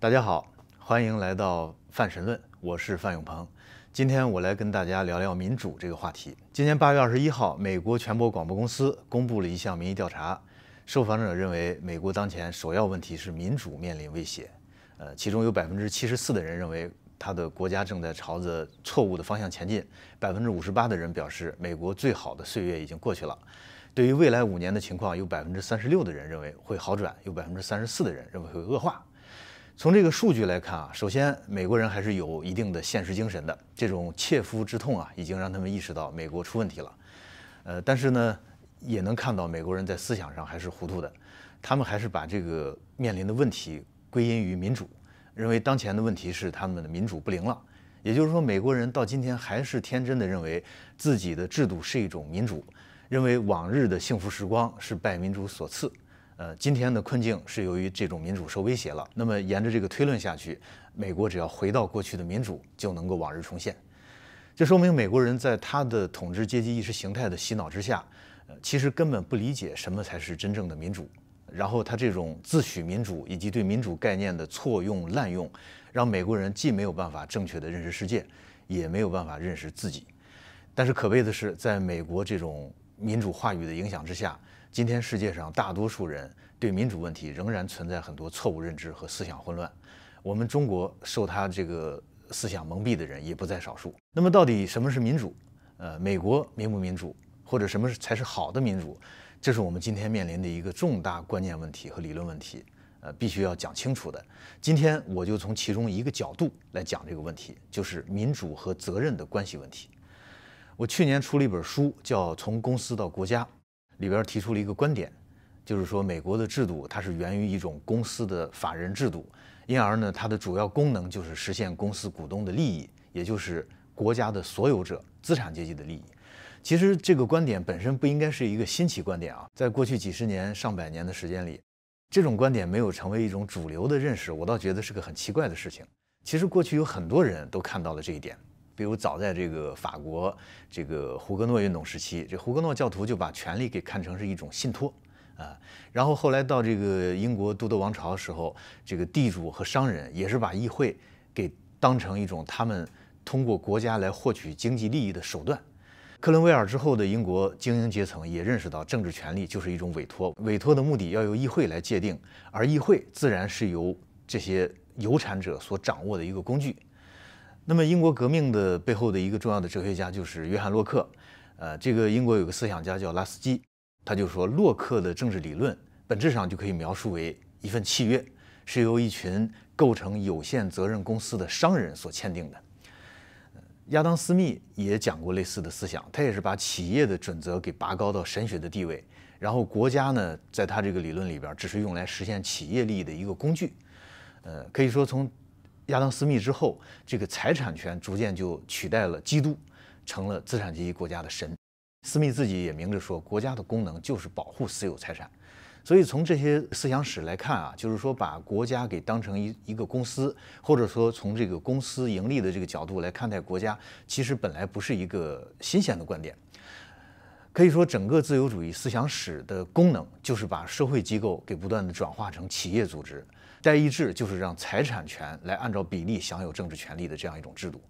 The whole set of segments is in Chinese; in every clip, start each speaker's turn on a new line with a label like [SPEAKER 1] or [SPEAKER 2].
[SPEAKER 1] 大家好，欢迎来到泛神论，我是范永鹏。今天我来跟大家聊聊民主这个话题。今年8月21号，美国全国广播公司公布了一项民意调查，受访者认为美国当前首要问题是民主面临威胁。其中有74%的人认为他的国家正在朝着错误的方向前进，58%的人表示美国最好的岁月已经过去了。对于未来5年的情况，有36%的人认为会好转，有34%的人认为会恶化。从这个数据来看啊，首先美国人还是有一定的现实精神的，这种切肤之痛啊，已经让他们意识到美国出问题了。但是呢，也能看到美国人在思想上还是糊涂的，他们还是把这个面临的问题归因于民主，认为当前的问题是他们的民主不灵了。也就是说，美国人到今天还是天真的认为自己的制度是一种民主，认为往日的幸福时光是拜民主所赐。今天的困境是由于这种民主受威胁了。那么沿着这个推论下去，美国只要回到过去的民主，就能够往日重现。这说明美国人在他的统治阶级意识形态的洗脑之下，其实根本不理解什么才是真正的民主。然后他这种自诩民主以及对民主概念的错用滥用，让美国人既没有办法正确的认识世界，也没有办法认识自己。但是可悲的是，在美国这种民主话语的影响之下，今天世界上大多数人对民主问题仍然存在很多错误认知和思想混乱。我们中国受他这个思想蒙蔽的人也不在少数。那么到底什么是民主？美国民不民主，或者什么才是好的民主？这是我们今天面临的一个重大观念问题和理论问题，必须要讲清楚的。今天我就从其中一个角度来讲这个问题，就是民主和责任的关系问题。我去年出了一本书，叫《从公司到国家》，里边提出了一个观点，就是说美国的制度它是源于一种公司的法人制度，因而呢，它的主要功能就是实现公司股东的利益，也就是国家的所有者、资产阶级的利益。其实这个观点本身不应该是一个新奇观点啊，在过去几十年、上百年的时间里，这种观点没有成为一种主流的认识，我倒觉得是个很奇怪的事情。其实过去有很多人都看到了这一点。比如早在这个法国这个胡格诺运动时期，这胡格诺教徒就把权力给看成是一种信托啊。然后后来到这个英国都德王朝的时候，这个地主和商人也是把议会给当成一种他们通过国家来获取经济利益的手段。克伦威尔之后的英国精英阶层也认识到，政治权力就是一种委托，委托的目的要由议会来界定，而议会自然是由这些有产者所掌握的一个工具。那么英国革命的背后的一个重要的哲学家就是约翰洛克，这个英国有个思想家叫拉斯基，他就说洛克的政治理论本质上就可以描述为一份契约，是由一群构成有限责任公司的商人所签订的。亚当·斯密也讲过类似的思想，他也是把企业的准则给拔高到神学的地位，然后国家呢，在他这个理论里边只是用来实现企业利益的一个工具。可以说从亚当·斯密之后，这个财产权逐渐就取代了基督，成了资产阶级国家的神。斯密自己也明着说，国家的功能就是保护私有财产。所以从这些思想史来看啊，就是说把国家给当成一个公司，或者说从这个公司盈利的这个角度来看待国家，其实本来不是一个新鲜的观点。可以说，整个自由主义思想史的功能就是把社会机构给不断的转化成企业组织。代议制就是让财产权来按照比例享有政治权利的这样一种制度。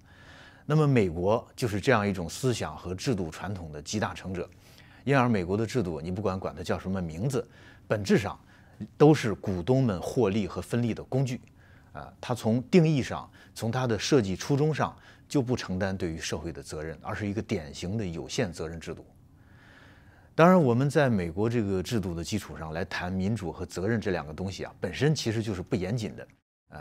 [SPEAKER 1] 那么美国就是这样一种思想和制度传统的集大成者，因而美国的制度，你不管它叫什么名字，本质上都是股东们获利和分利的工具。它从定义上，从它的设计初衷上就不承担对于社会的责任，而是一个典型的有限责任制度。当然，我们在美国这个制度的基础上来谈民主和责任这两个东西啊，本身其实就是不严谨的。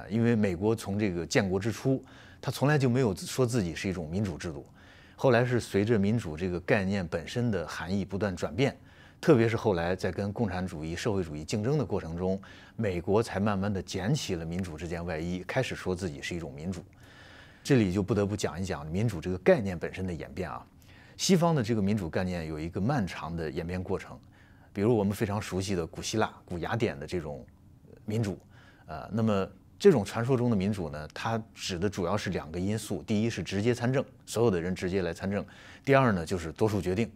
[SPEAKER 1] 因为美国从这个建国之初，它从来就没有说自己是一种民主制度。后来是随着民主这个概念本身的含义不断转变，特别是后来在跟共产主义、社会主义竞争的过程中，美国才慢慢的捡起了民主这件外衣，开始说自己是一种民主。这里就不得不讲一讲民主这个概念本身的演变啊。西方的这个民主概念有一个漫长的演变过程，比如我们非常熟悉的古希腊、古雅典的这种民主，那么这种传说中的民主呢，它指的主要是2个因素：第一是直接参政，所有的人直接来参政；第二呢就是多数决定。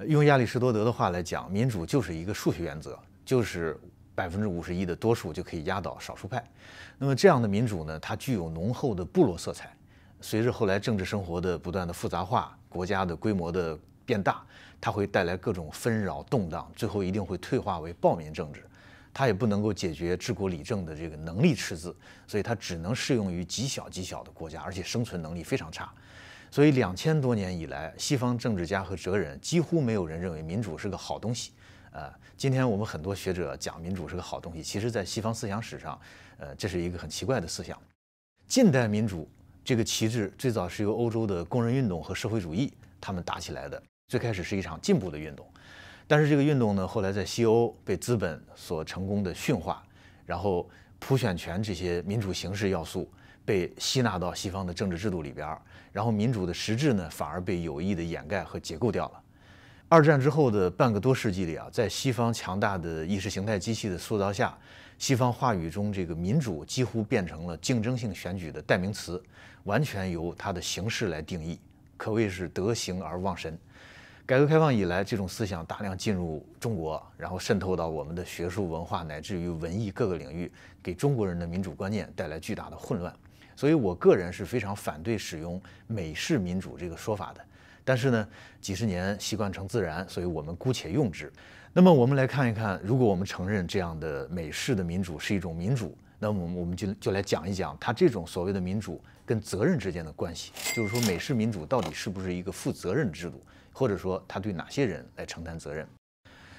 [SPEAKER 1] 用亚里士多德的话来讲，民主就是一个数学原则，就是51%的多数就可以压倒少数派。那么这样的民主呢，它具有浓厚的部落色彩。随着后来政治生活的不断的复杂化，国家的规模的变大，它会带来各种纷扰动荡，最后一定会退化为暴民政治。它也不能够解决治国理政的这个能力赤字，所以它只能适用于极小的国家，而且生存能力非常差。所以2000多年以来，西方政治家和哲人几乎没有人认为民主是个好东西。今天我们很多学者讲民主是个好东西，其实在西方思想史上，这是一个很奇怪的思想。近代民主这个旗帜最早是由欧洲的工人运动和社会主义他们打起来的，最开始是一场进步的运动。但是这个运动呢，后来在西欧被资本所成功的驯化，然后普选权这些民主形式要素被吸纳到西方的政治制度里边，然后民主的实质呢，反而被有意的掩盖和解构掉了。二战之后的半个多世纪里啊，在西方强大的意识形态机器的塑造下，西方话语中这个民主几乎变成了竞争性选举的代名词，完全由它的形式来定义，可谓是得形而忘神。改革开放以来，这种思想大量进入中国，然后渗透到我们的学术文化乃至于文艺各个领域，给中国人的民主观念带来巨大的混乱。所以我个人是非常反对使用美式民主这个说法的。但是呢，几十年习惯成自然，所以我们姑且用之。那么我们来看一看，如果我们承认这样的美式的民主是一种民主，那么我们就来讲一讲它这种所谓的民主跟责任之间的关系，就是说美式民主到底是不是一个负责任制度，或者说它对哪些人来承担责任。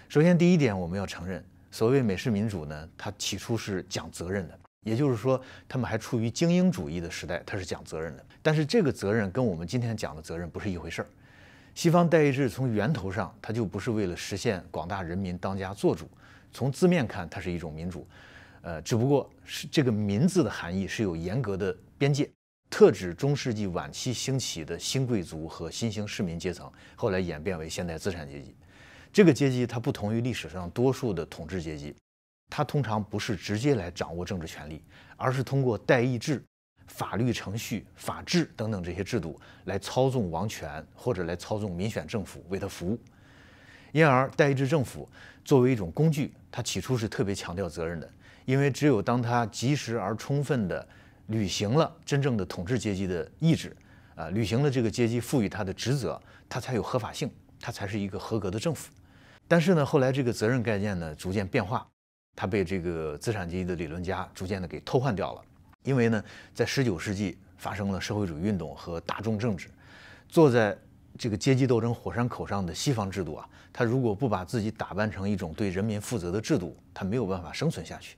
[SPEAKER 1] 首先第一点，我们要承认，所谓美式民主呢，它起初是讲责任的，也就是说他们还处于精英主义的时代，它是讲责任的。但是这个责任跟我们今天讲的责任不是一回事儿。西方代议制从源头上，它就不是为了实现广大人民当家作主。从字面看，它是一种民主，只不过是这个"民"字的含义是有严格的边界，特指中世纪晚期兴起的新贵族和新兴市民阶层，后来演变为现代资产阶级。这个阶级它不同于历史上多数的统治阶级，它通常不是直接来掌握政治权力，而是通过代议制、法律程序、法治等等这些制度来操纵王权，或者来操纵民选政府为他服务。因而代议制政府作为一种工具，它起初是特别强调责任的，因为只有当它及时而充分地履行了真正的统治阶级的意志，履行了这个阶级赋予它的职责，它才有合法性，它才是一个合格的政府。但是呢，后来这个责任概念呢逐渐变化，它被这个资产阶级的理论家逐渐的给偷换掉了。因为呢，在19世纪发生了社会主义运动和大众政治，坐在这个阶级斗争火山口上的西方制度啊，它如果不把自己打扮成一种对人民负责的制度，它没有办法生存下去。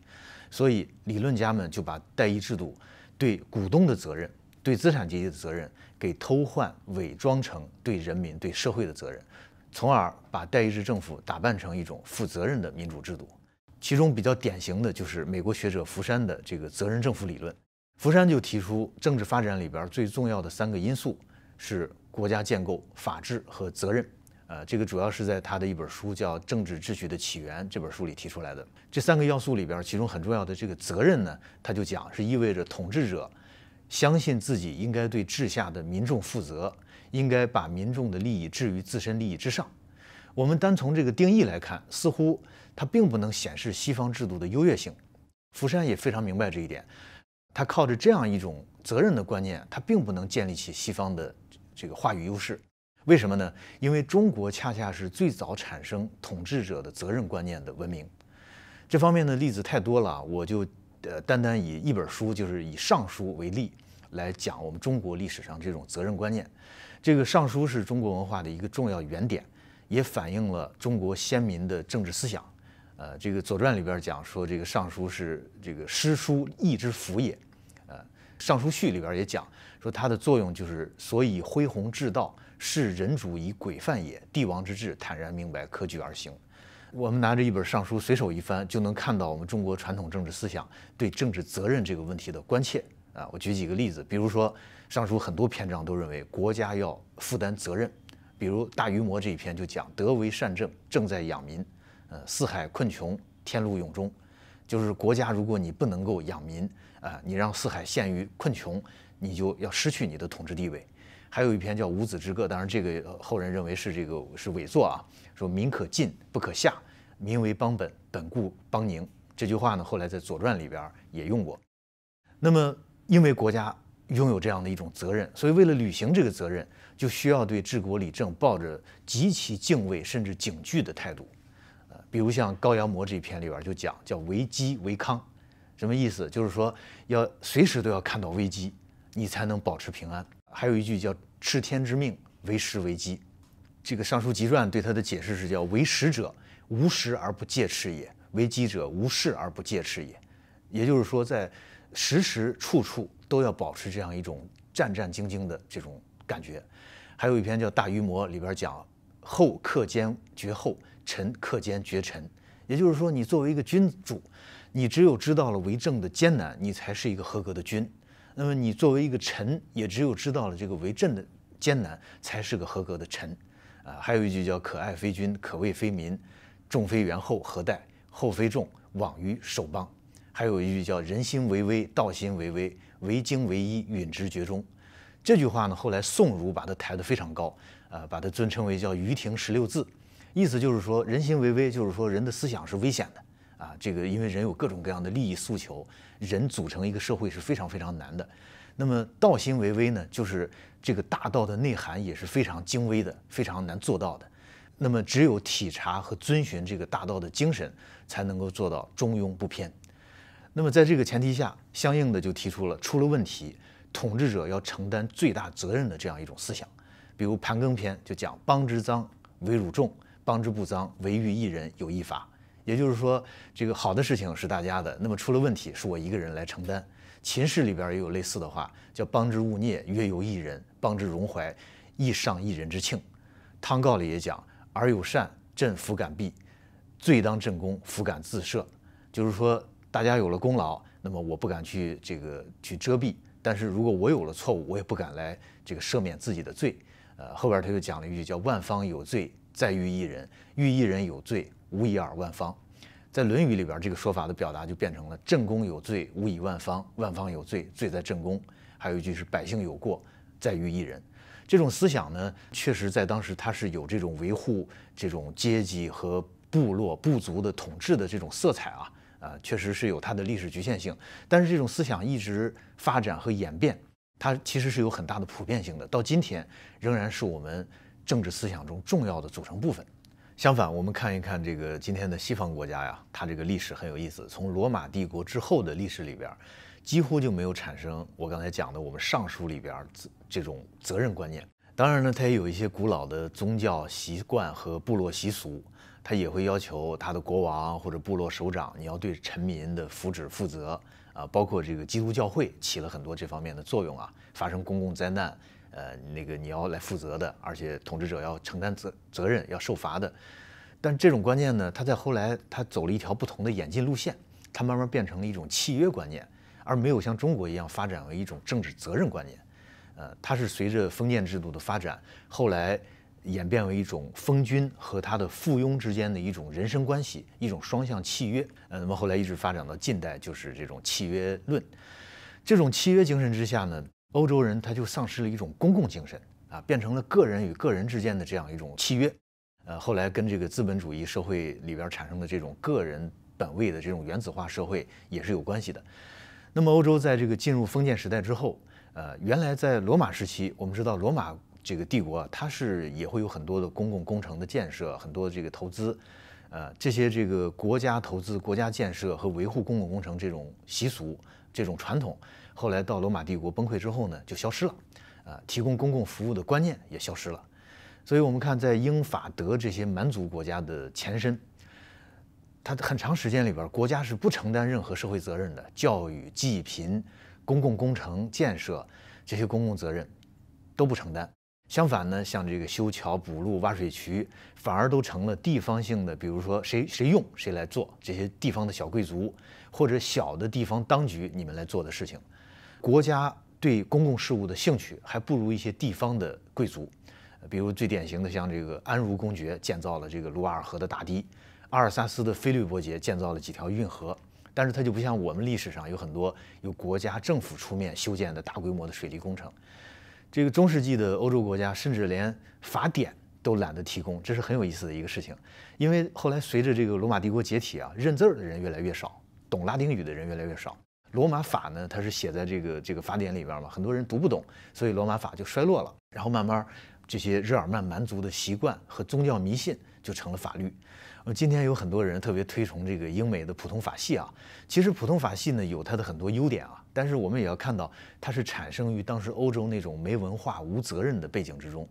[SPEAKER 1] 所以理论家们就把代议制度对股东的责任、对资产阶级的责任给偷换、伪装成对人民、对社会的责任，从而把代议制政府打扮成一种负责任的民主制度。其中比较典型的就是美国学者福山的这个责任政府理论。福山就提出，政治发展里边最重要的3个因素是国家建构、法治和责任。这个主要是在他的一本书叫《政治秩序的起源》这本书里提出来的。这3个要素里边，其中很重要的这个责任呢，他就讲是意味着统治者相信自己应该对治下的民众负责，应该把民众的利益置于自身利益之上。我们单从这个定义来看，似乎它并不能显示西方制度的优越性。福山也非常明白这一点，他靠着这样一种责任的观念，他并不能建立起西方的这个话语优势。为什么呢？因为中国恰恰是最早产生统治者的责任观念的文明。这方面的例子太多了，我就单以一本书，就是以《尚书》为例来讲我们中国历史上这种责任观念。这个《尚书》是中国文化的一个重要原点，也反映了中国先民的政治思想。这个《左传》里边讲说，这个《尚书》是这个诗书义之福也。《尚书序》里边也讲说，它的作用就是所以恢弘治道，是人主以规范也，帝王之治坦然明白，可举而行。我们拿着一本《尚书》随手一翻，就能看到我们中国传统政治思想对政治责任这个问题的关切。我举几个例子，比如说《尚书》很多篇章都认为国家要负担责任，比如《大禹谟》这一篇就讲德为善政，政在养民。四海困穷，天禄永终，就是国家如果你不能够养民，你让四海陷于困穷，你就要失去你的统治地位。还有一篇叫《五子之歌》，当然这个后人认为是伪作啊，说民可进不可下，民为邦本，本固邦宁。这句话呢，后来在《左传》里边也用过。那么，因为国家拥有这样的一种责任，所以为了履行这个责任，就需要对治国理政抱着极其敬畏甚至警惧的态度。比如像《高阳模》这一篇里边就讲叫危机为康，什么意思？就是说要随时都要看到危机，你才能保持平安。还有一句叫吃天之命，为时为机。这个《尚书集传》对它的解释是叫为时者，无时而不戒斥也；为机者，无事而不戒斥也。也就是说，在时时处处都要保持这样一种战战兢兢的这种感觉。还有一篇叫《大禹谟》，里边讲后克奸绝后，臣克奸绝臣。也就是说，你作为一个君主，你只有知道了为政的艰难，你才是一个合格的君。那么你作为一个臣，也只有知道了这个为政的艰难，才是个合格的臣。还有一句叫可爱非君，可畏非民，众非元后何待？后非众，往于守邦。还有一句叫人心为微，道心为微，为精为一，允之厥中。这句话呢，后来宋儒把它抬得非常高，把它尊称为叫于庭16字，意思就是说人心为微，就是说人的思想是危险的这个因为人有各种各样的利益诉求，人组成一个社会是非常非常难的。那么道心为微呢，就是这个大道的内涵也是非常精微的，非常难做到的。那么只有体察和遵循这个大道的精神，才能够做到中庸不偏。那么在这个前提下，相应的就提出了出了问题，统治者要承担最大责任的这样一种思想。比如《盘庚篇》就讲邦之脏，为汝众；邦之不脏，为欲一人，有一法。也就是说，这个好的事情是大家的，那么出了问题是我一个人来承担。秦氏里边也有类似的话，叫邦之勿孽，曰由一人；邦之荣怀，亦上一人之庆。汤诰里也讲，尔有善，朕弗敢避；罪当朕功，弗敢自赦。就是说，大家有了功劳，那么我不敢去遮蔽；但是如果我有了错误，我也不敢来赦免自己的罪。后边他又讲了一句叫万方有罪，在于一人；欲一人有罪，无以尔万方。在《论语》里边，这个说法的表达就变成了朕公有罪，无以万方；万方有罪，罪在朕公。还有一句是百姓有过，在于一人。这种思想呢，确实在当时它是有这种维护这种阶级和部落部族的统治的这种色彩确实是有它的历史局限性。但是这种思想一直发展和演变，它其实是有很大的普遍性的，到今天仍然是我们政治思想中重要的组成部分。相反，我们看一看这个今天的西方国家呀，它这个历史很有意思。从罗马帝国之后的历史里边，几乎就没有产生我刚才讲的我们尚书里边这种责任观念。当然呢，它也有一些古老的宗教习惯和部落习俗，它也会要求他的国王或者部落首长，你要对臣民的福祉负责包括这个基督教会起了很多这方面的作用发生公共灾难。你要来负责的，而且统治者要承担责任，要受罚的。但这种观念呢，它在后来它走了一条不同的演进路线，它慢慢变成了一种契约观念，而没有像中国一样发展为一种政治责任观念。它是随着封建制度的发展，后来演变为一种封君和他的附庸之间的一种人身关系，一种双向契约。那么后来一直发展到近代，就是这种契约论。这种契约精神之下呢，欧洲人他就丧失了一种公共精神变成了个人与个人之间的这样一种契约。后来跟这个资本主义社会里边产生的这种个人本位的这种原子化社会也是有关系的。那么欧洲在这个进入封建时代之后，原来在罗马时期，我们知道罗马这个帝国它是也会有很多的公共工程的建设，很多这个投资，这些这个国家投资、国家建设和维护公共工程这种习俗、这种传统，后来到罗马帝国崩溃之后呢，就消失了，提供公共服务的观念也消失了。所以我们看，在英法德这些蛮族国家的前身，它很长时间里边，国家是不承担任何社会责任的，教育、济贫、公共工程建设这些公共责任都不承担。相反呢，像这个修桥补路、挖水渠，反而都成了地方性的，比如说谁用谁来做，这些地方的小贵族或者小的地方当局你们来做的事情。国家对公共事务的兴趣还不如一些地方的贵族。比如最典型的，像这个安茹公爵建造了这个卢瓦尔河的大堤，阿尔萨斯的菲律伯爵建造了几条运河，但是它就不像我们历史上有很多由国家政府出面修建的大规模的水利工程。这个中世纪的欧洲国家甚至连法典都懒得提供，这是很有意思的一个事情。因为后来随着这个罗马帝国解体认字儿的人越来越少，懂拉丁语的人越来越少。罗马法呢，它是写在这个法典里边嘛，很多人读不懂，所以罗马法就衰落了。然后慢慢这些日耳曼蛮族的习惯和宗教迷信就成了法律。今天有很多人特别推崇这个英美的普通法系啊，其实普通法系呢有它的很多优点啊，但是我们也要看到它是产生于当时欧洲那种没文化、无责任的背景之中。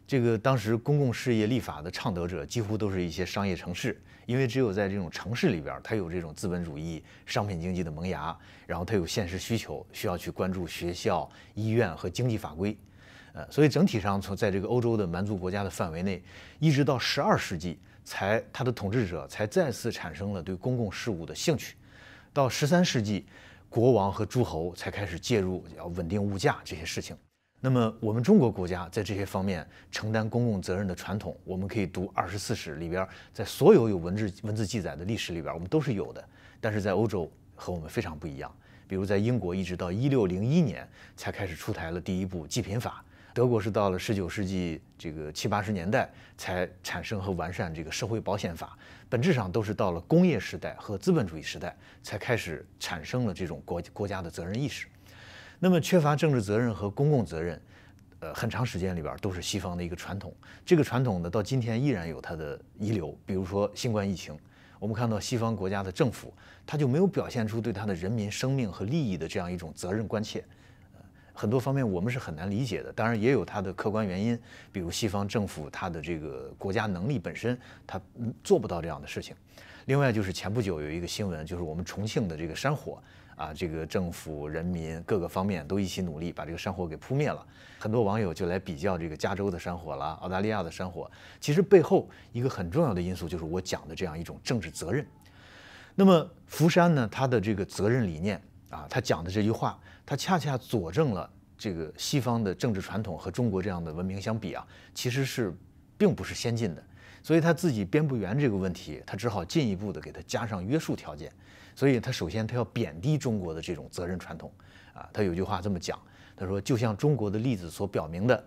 [SPEAKER 1] 这个当时公共事业立法的倡导者几乎都是一些商业城市，因为只有在这种城市里边，它有这种资本主义、商品经济的萌芽，然后它有现实需求，需要去关注学校、医院和经济法规。所以整体上在这个欧洲的蛮族国家的范围内，一直到12世纪，他的统治者才再次产生了对公共事务的兴趣。到13世纪，国王和诸侯才开始介入，要稳定物价这些事情。那么我们中国国家在这些方面承担公共责任的传统，我们可以读24史里边，在所有有文字记载的历史里边，我们都是有的。但是在欧洲和我们非常不一样，比如在英国，一直到1601年才开始出台了第一部济贫法。德国是到了19世纪这个70、80年代才产生和完善这个社会保险法，本质上都是到了工业时代和资本主义时代才开始产生了这种国家的责任意识。那么缺乏政治责任和公共责任，很长时间里边都是西方的一个传统。这个传统呢，到今天依然有它的遗留。比如说新冠疫情，我们看到西方国家的政府，它就没有表现出对它的人民生命和利益的这样一种责任关切。很多方面我们是很难理解的，当然也有它的客观原因，比如西方政府它的这个国家能力本身，它做不到这样的事情。另外就是前不久有一个新闻，就是我们重庆的这个山火啊，这个政府、人民各个方面都一起努力把这个山火给扑灭了。很多网友就来比较这个加州的山火啦、澳大利亚的山火，其实背后一个很重要的因素就是我讲的这样一种政治责任。那么福山呢，他的这个责任理念啊，他讲的这句话，他恰恰佐证了这个西方的政治传统和中国这样的文明相比啊，其实并不是先进的。所以他自己编不圆这个问题，他只好进一步的给他加上约束条件。所以他首先他要贬低中国的这种责任传统啊。他有句话这么讲，他说就像中国的例子所表明的，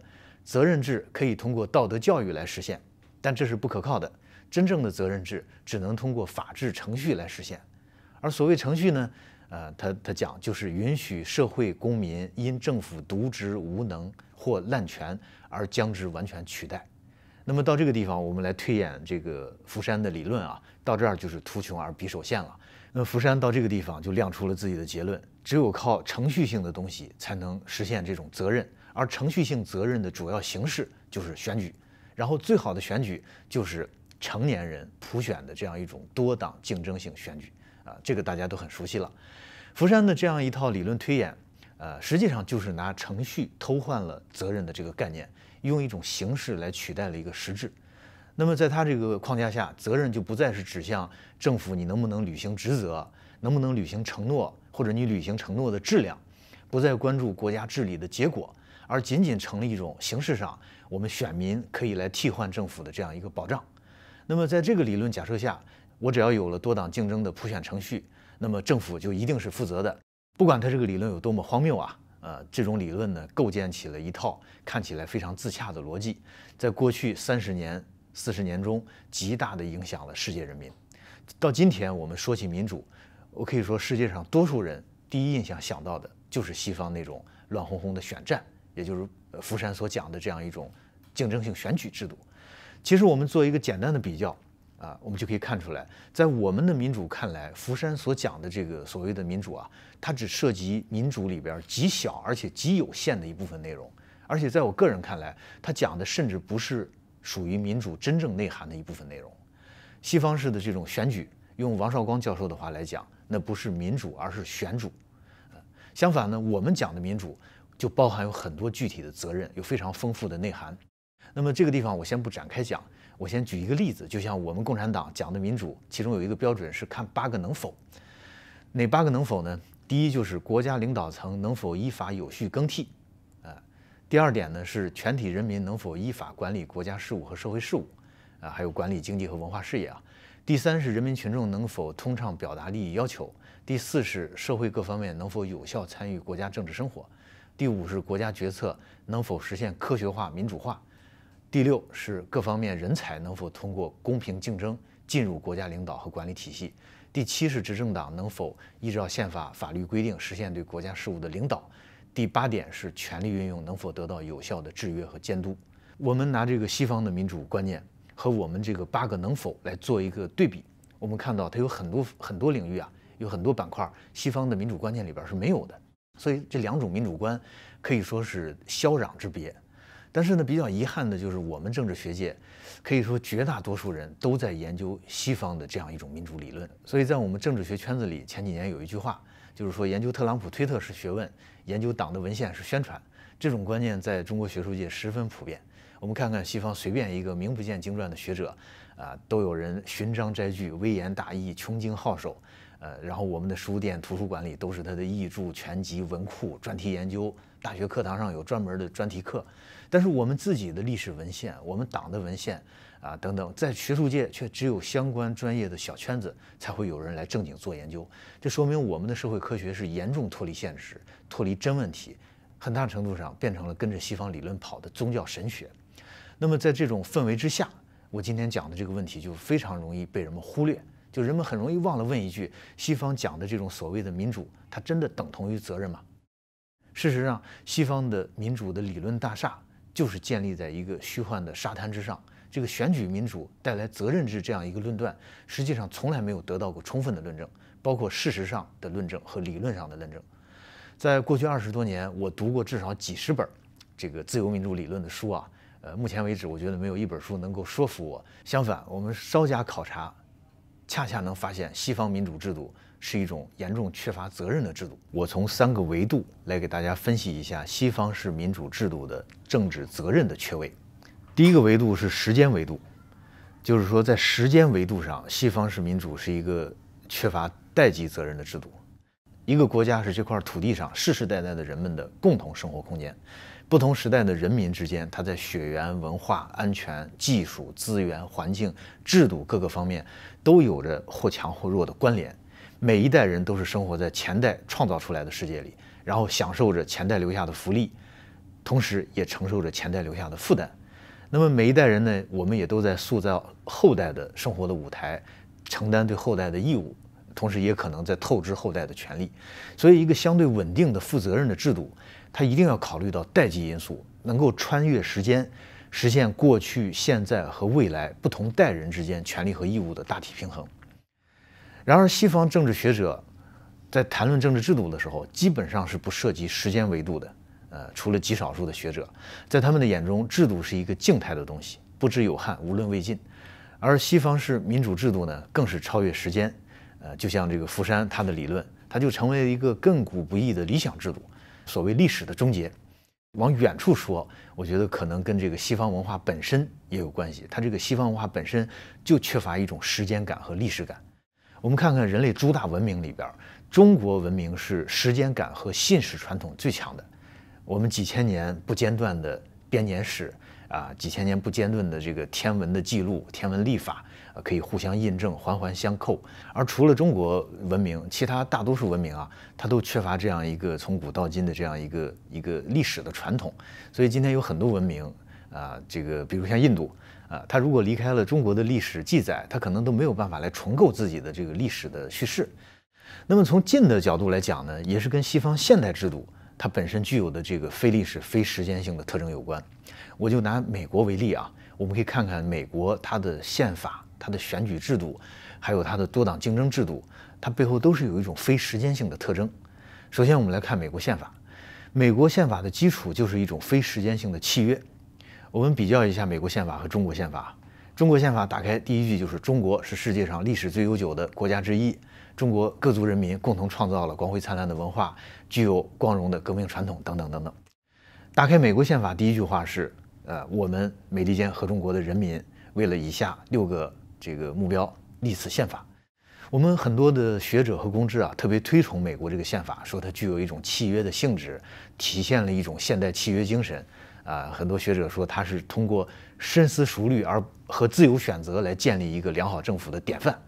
[SPEAKER 1] 责任制可以通过道德教育来实现，但这是不可靠的。真正的责任制只能通过法治程序来实现。而所谓程序呢，他讲就是允许社会公民因政府渎职无能或滥权而将之完全取代。那么到这个地方，我们来推演这个福山的理论啊，到这儿就是图穷而匕首现了。那么福山到这个地方就亮出了自己的结论：只有靠程序性的东西才能实现这种责任，而程序性责任的主要形式就是选举，然后最好的选举就是成年人普选的这样一种多党竞争性选举啊，这个大家都很熟悉了。福山的这样一套理论推演，实际上就是拿程序偷换了责任的这个概念，用一种形式来取代了一个实质。那么在他这个框架下，责任就不再是指向政府你能不能履行职责，能不能履行承诺，或者你履行承诺的质量，不再关注国家治理的结果，而仅仅成了一种形式上我们选民可以来替换政府的这样一个保障。那么在这个理论假设下，我只要有了多党竞争的普选程序，那么政府就一定是负责的。不管他这个理论有多么荒谬啊，这种理论呢，构建起了一套看起来非常自洽的逻辑，在过去30年、40年中，极大地影响了世界人民。到今天，我们说起民主，我可以说世界上多数人第一印象想到的就是西方那种乱哄哄的选战，也就是福山所讲的这样一种竞争性选举制度。其实我们做一个简单的比较啊，我们就可以看出来，在我们的民主看来，福山所讲的这个所谓的民主啊，它只涉及民主里边极小而且极有限的一部分内容，而且在我个人看来，他讲的甚至不是属于民主真正内涵的一部分内容。西方式的这种选举，用王绍光教授的话来讲，那不是民主，而是选主。相反呢，我们讲的民主就包含有很多具体的责任，有非常丰富的内涵。那么这个地方我先不展开讲，我先举一个例子，就像我们共产党讲的民主，其中有一个标准是看8个能否。哪8个能否呢？第一就是国家领导层能否依法有序更替，第二点呢是全体人民能否依法管理国家事务和社会事务，还有管理经济和文化事业啊。第三是人民群众能否通畅表达利益要求。第四是社会各方面能否有效参与国家政治生活。第五是国家决策能否实现科学化、民主化。第六是各方面人才能否通过公平竞争进入国家领导和管理体系。第7是执政党能否依照宪法法律规定实现对国家事务的领导。第8点是权力运用能否得到有效的制约和监督。我们拿这个西方的民主观念和我们这个8个能否来做一个对比，我们看到它有很多领域啊，有很多板块，西方的民主观念里边是没有的。所以这2种民主观可以说是霄壤之别。但是呢，比较遗憾的就是我们政治学界，可以说绝大多数人都在研究西方的这样一种民主理论。所以在我们政治学圈子里，前几年有一句话，就是说研究特朗普推特是学问，研究党的文献是宣传。这种观念在中国学术界十分普遍。我们看看西方随便一个名不见经传的学者，都有人寻章摘句、微言大义、穷经好手。然后我们的书店、图书馆里都是他的译著、全集、文库、专题研究，大学课堂上有专门的专题课。但是我们自己的历史文献、我们党的文献等等，在学术界却只有相关专业的小圈子才会有人来正经做研究。这说明我们的社会科学是严重脱离现实、脱离真问题，很大程度上变成了跟着西方理论跑的宗教神学。那么在这种氛围之下，我今天讲的这个问题就非常容易被人们忽略。就人们很容易忘了问一句：西方讲的这种所谓的民主，它真的等同于责任吗？事实上，西方的民主的理论大厦就是建立在一个虚幻的沙滩之上。这个选举民主带来责任制这样一个论断，实际上从来没有得到过充分的论证，包括事实上的论证和理论上的论证。在过去20多年，我读过至少几十本这个自由民主理论的书啊。目前为止，我觉得没有一本书能够说服我。相反，我们稍加考察，恰恰能发现西方民主制度是一种严重缺乏责任的制度。我从3个维度来给大家分析一下西方式民主制度的政治责任的缺位。第一个维度是时间维度，就是说在时间维度上，西方式民主是一个缺乏代际责任的制度。一个国家是这块土地上世世代代的人们的共同生活空间，不同时代的人民之间，它在血缘、文化、安全、技术、资源、环境、制度各个方面都有着或强或弱的关联。每一代人都是生活在前代创造出来的世界里，然后享受着前代留下的福利，同时也承受着前代留下的负担。那么每一代人呢，我们也都在塑造后代的生活的舞台，承担对后代的义务，同时也可能在透支后代的权利。所以一个相对稳定的负责任的制度，它一定要考虑到代际因素，能够穿越时间，实现过去、现在和未来不同代人之间权利和义务的大体平衡。然而西方政治学者在谈论政治制度的时候，基本上是不涉及时间维度的。除了极少数的学者，在他们的眼中，制度是一个静态的东西，不知有汉，无论魏晋。而西方式民主制度呢，更是超越时间。就像这个福山他的理论，它就成为了一个亘古不易的理想制度，所谓历史的终结。往远处说，我觉得可能跟这个西方文化本身也有关系。它这个西方文化本身就缺乏一种时间感和历史感。我们看看人类诸大文明里边，中国文明是时间感和信史传统最强的。我们几千年不间断的编年史几千年不间断的这个天文的记录、天文历法，可以互相印证、环环相扣。而除了中国文明，其他大多数文明它都缺乏这样一个从古到今的这样一个历史的传统。所以今天有很多文明这个比如像印度它如果离开了中国的历史记载，它可能都没有办法来重构自己的这个历史的叙事。那么从近的角度来讲呢，也是跟西方现代制度它本身具有的这个非历史、非时间性的特征有关。我就拿美国为例我们可以看看美国它的宪法、它的选举制度，还有它的多党竞争制度，它背后都是有一种非时间性的特征。首先，我们来看美国宪法。美国宪法的基础就是一种非时间性的契约。我们比较一下美国宪法和中国宪法。中国宪法打开第一句就是中国是世界上历史最悠久的国家之一，中国各族人民共同创造了光辉灿烂的文化，具有光荣的革命传统等等等等。打开美国宪法第一句话是我们美利坚合众国的人民为了以下6个这个目标立此宪法。我们很多的学者和公知特别推崇美国这个宪法，说它具有一种契约的性质，体现了一种现代契约精神。很多学者说它是通过深思熟虑而和自由选择来建立一个良好政府的典范。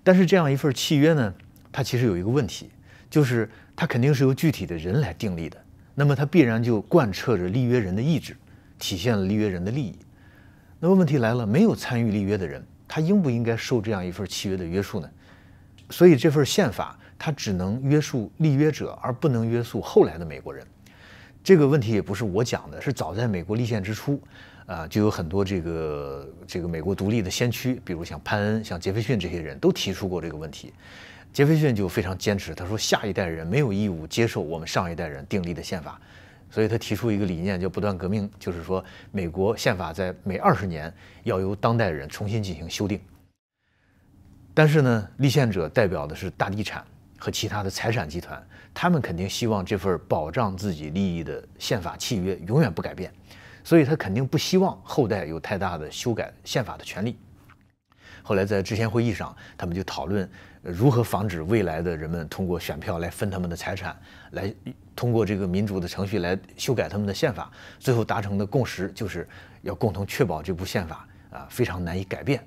[SPEAKER 1] 但是这样一份契约呢，它其实有一个问题，就是它肯定是由具体的人来订立的，那么它必然就贯彻着立约人的意志，体现了立约人的利益。那么问题来了，没有参与立约的人，他应不应该受这样一份契约的约束呢？所以这份宪法它只能约束立约者，而不能约束后来的美国人。这个问题也不是我讲的，是早在美国立宪之初，就有很多这个美国独立的先驱，比如像潘恩、像杰斐逊这些人都提出过这个问题。杰斐逊就非常坚持，他说下一代人没有义务接受我们上一代人订立的宪法，所以他提出一个理念叫不断革命，就是说美国宪法在每20年要由当代人重新进行修订。但是呢，立宪者代表的是大地产和其他的财产集团，他们肯定希望这份保障自己利益的宪法契约永远不改变，所以他肯定不希望后代有太大的修改宪法的权利。后来在制宪会议上，他们就讨论如何防止未来的人们通过选票来分他们的财产，来通过这个民主的程序来修改他们的宪法。最后达成的共识就是要共同确保这部宪法非常难以改变。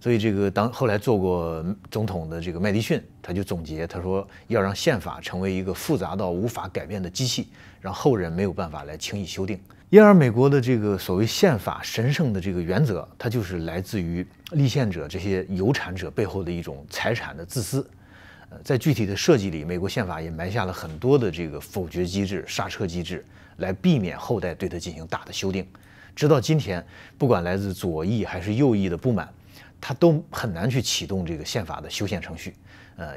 [SPEAKER 1] 所以这个后来做过总统的这个麦迪逊，他就总结，他说要让宪法成为一个复杂到无法改变的机器，让后人没有办法来轻易修订。因而美国的这个所谓宪法神圣的这个原则，它就是来自于立宪者这些有产者背后的一种财产的自私。在具体的设计里，美国宪法也埋下了很多的这个否决机制、刹车机制，来避免后代对它进行大的修订。直到今天，不管来自左翼还是右翼的不满，他都很难去启动这个宪法的修宪程序，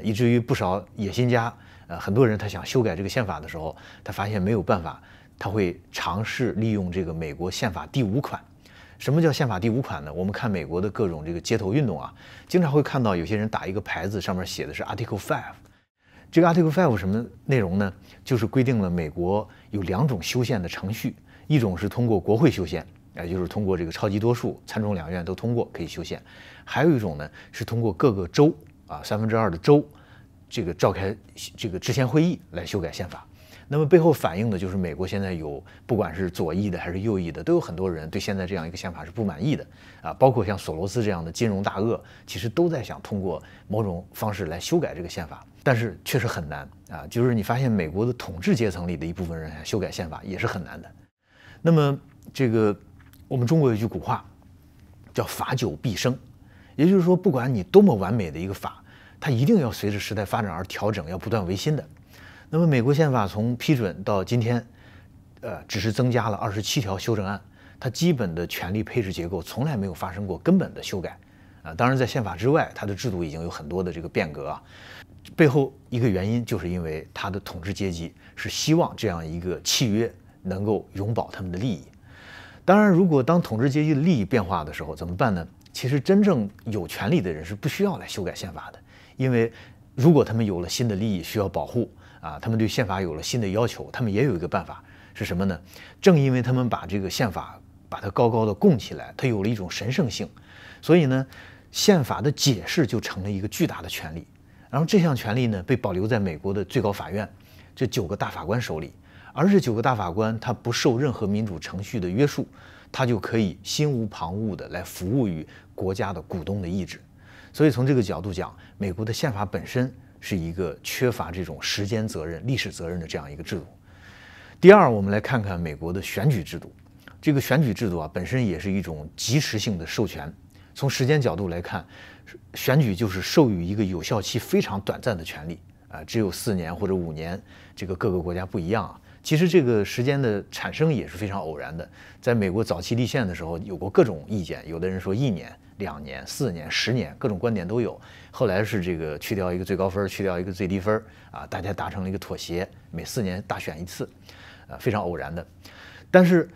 [SPEAKER 1] 以至于不少野心家，很多人他想修改这个宪法的时候，他发现没有办法，他会尝试利用这个美国宪法第5款。什么叫宪法第5款呢？我们看美国的各种这个街头运动啊，经常会看到有些人打一个牌子，上面写的是 Article 5。这个 Article 5什么内容呢？就是规定了美国有2种修宪的程序，一种是通过国会修宪，也就是通过这个超级多数，参众两院都通过可以修宪；还有一种呢是通过各个州2/3的州，这个召开这个制宪会议来修改宪法。那么背后反映的就是美国现在有不管是左翼的还是右翼的，都有很多人对现在这样一个宪法是不满意的包括像索罗斯这样的金融大鳄，其实都在想通过某种方式来修改这个宪法，但是确实很难就是你发现美国的统治阶层里的一部分人想修改宪法也是很难的。那么这个我们中国有一句古话叫法久必生，也就是说不管你多么完美的一个法，它一定要随着时代发展而调整，要不断维新的。那么美国宪法从批准到今天只是增加了27条修正案，它基本的权力配置结构从来没有发生过根本的修改当然在宪法之外，它的制度已经有很多的这个变革背后一个原因就是因为它的统治阶级是希望这样一个契约能够永保他们的利益。当然，如果当统治阶级的利益变化的时候怎么办呢？其实真正有权利的人是不需要来修改宪法的，因为如果他们有了新的利益需要保护他们对宪法有了新的要求，他们也有一个办法是什么呢？正因为他们把这个宪法把它高高的供起来，它有了一种神圣性，所以呢，宪法的解释就成了一个巨大的权利。然后这项权利呢，被保留在美国的最高法院这9个大法官手里，而这9个大法官他不受任何民主程序的约束，他就可以心无旁骛的来服务于国家的股东的意志。所以从这个角度讲，美国的宪法本身是一个缺乏这种时间责任、历史责任的这样一个制度。第二，我们来看看美国的选举制度。这个选举制度本身也是一种即时性的授权。从时间角度来看，选举就是授予一个有效期非常短暂的权利只有4年或者5年，这个各个国家不一样其实这个时间的产生也是非常偶然的。在美国早期立宪的时候，有过各种意见，有的人说1年、2年、4年、10年，各种观点都有。后来是这个去掉一个最高分，去掉一个最低分大家达成了一个妥协，每4年大选一次非常偶然的。但是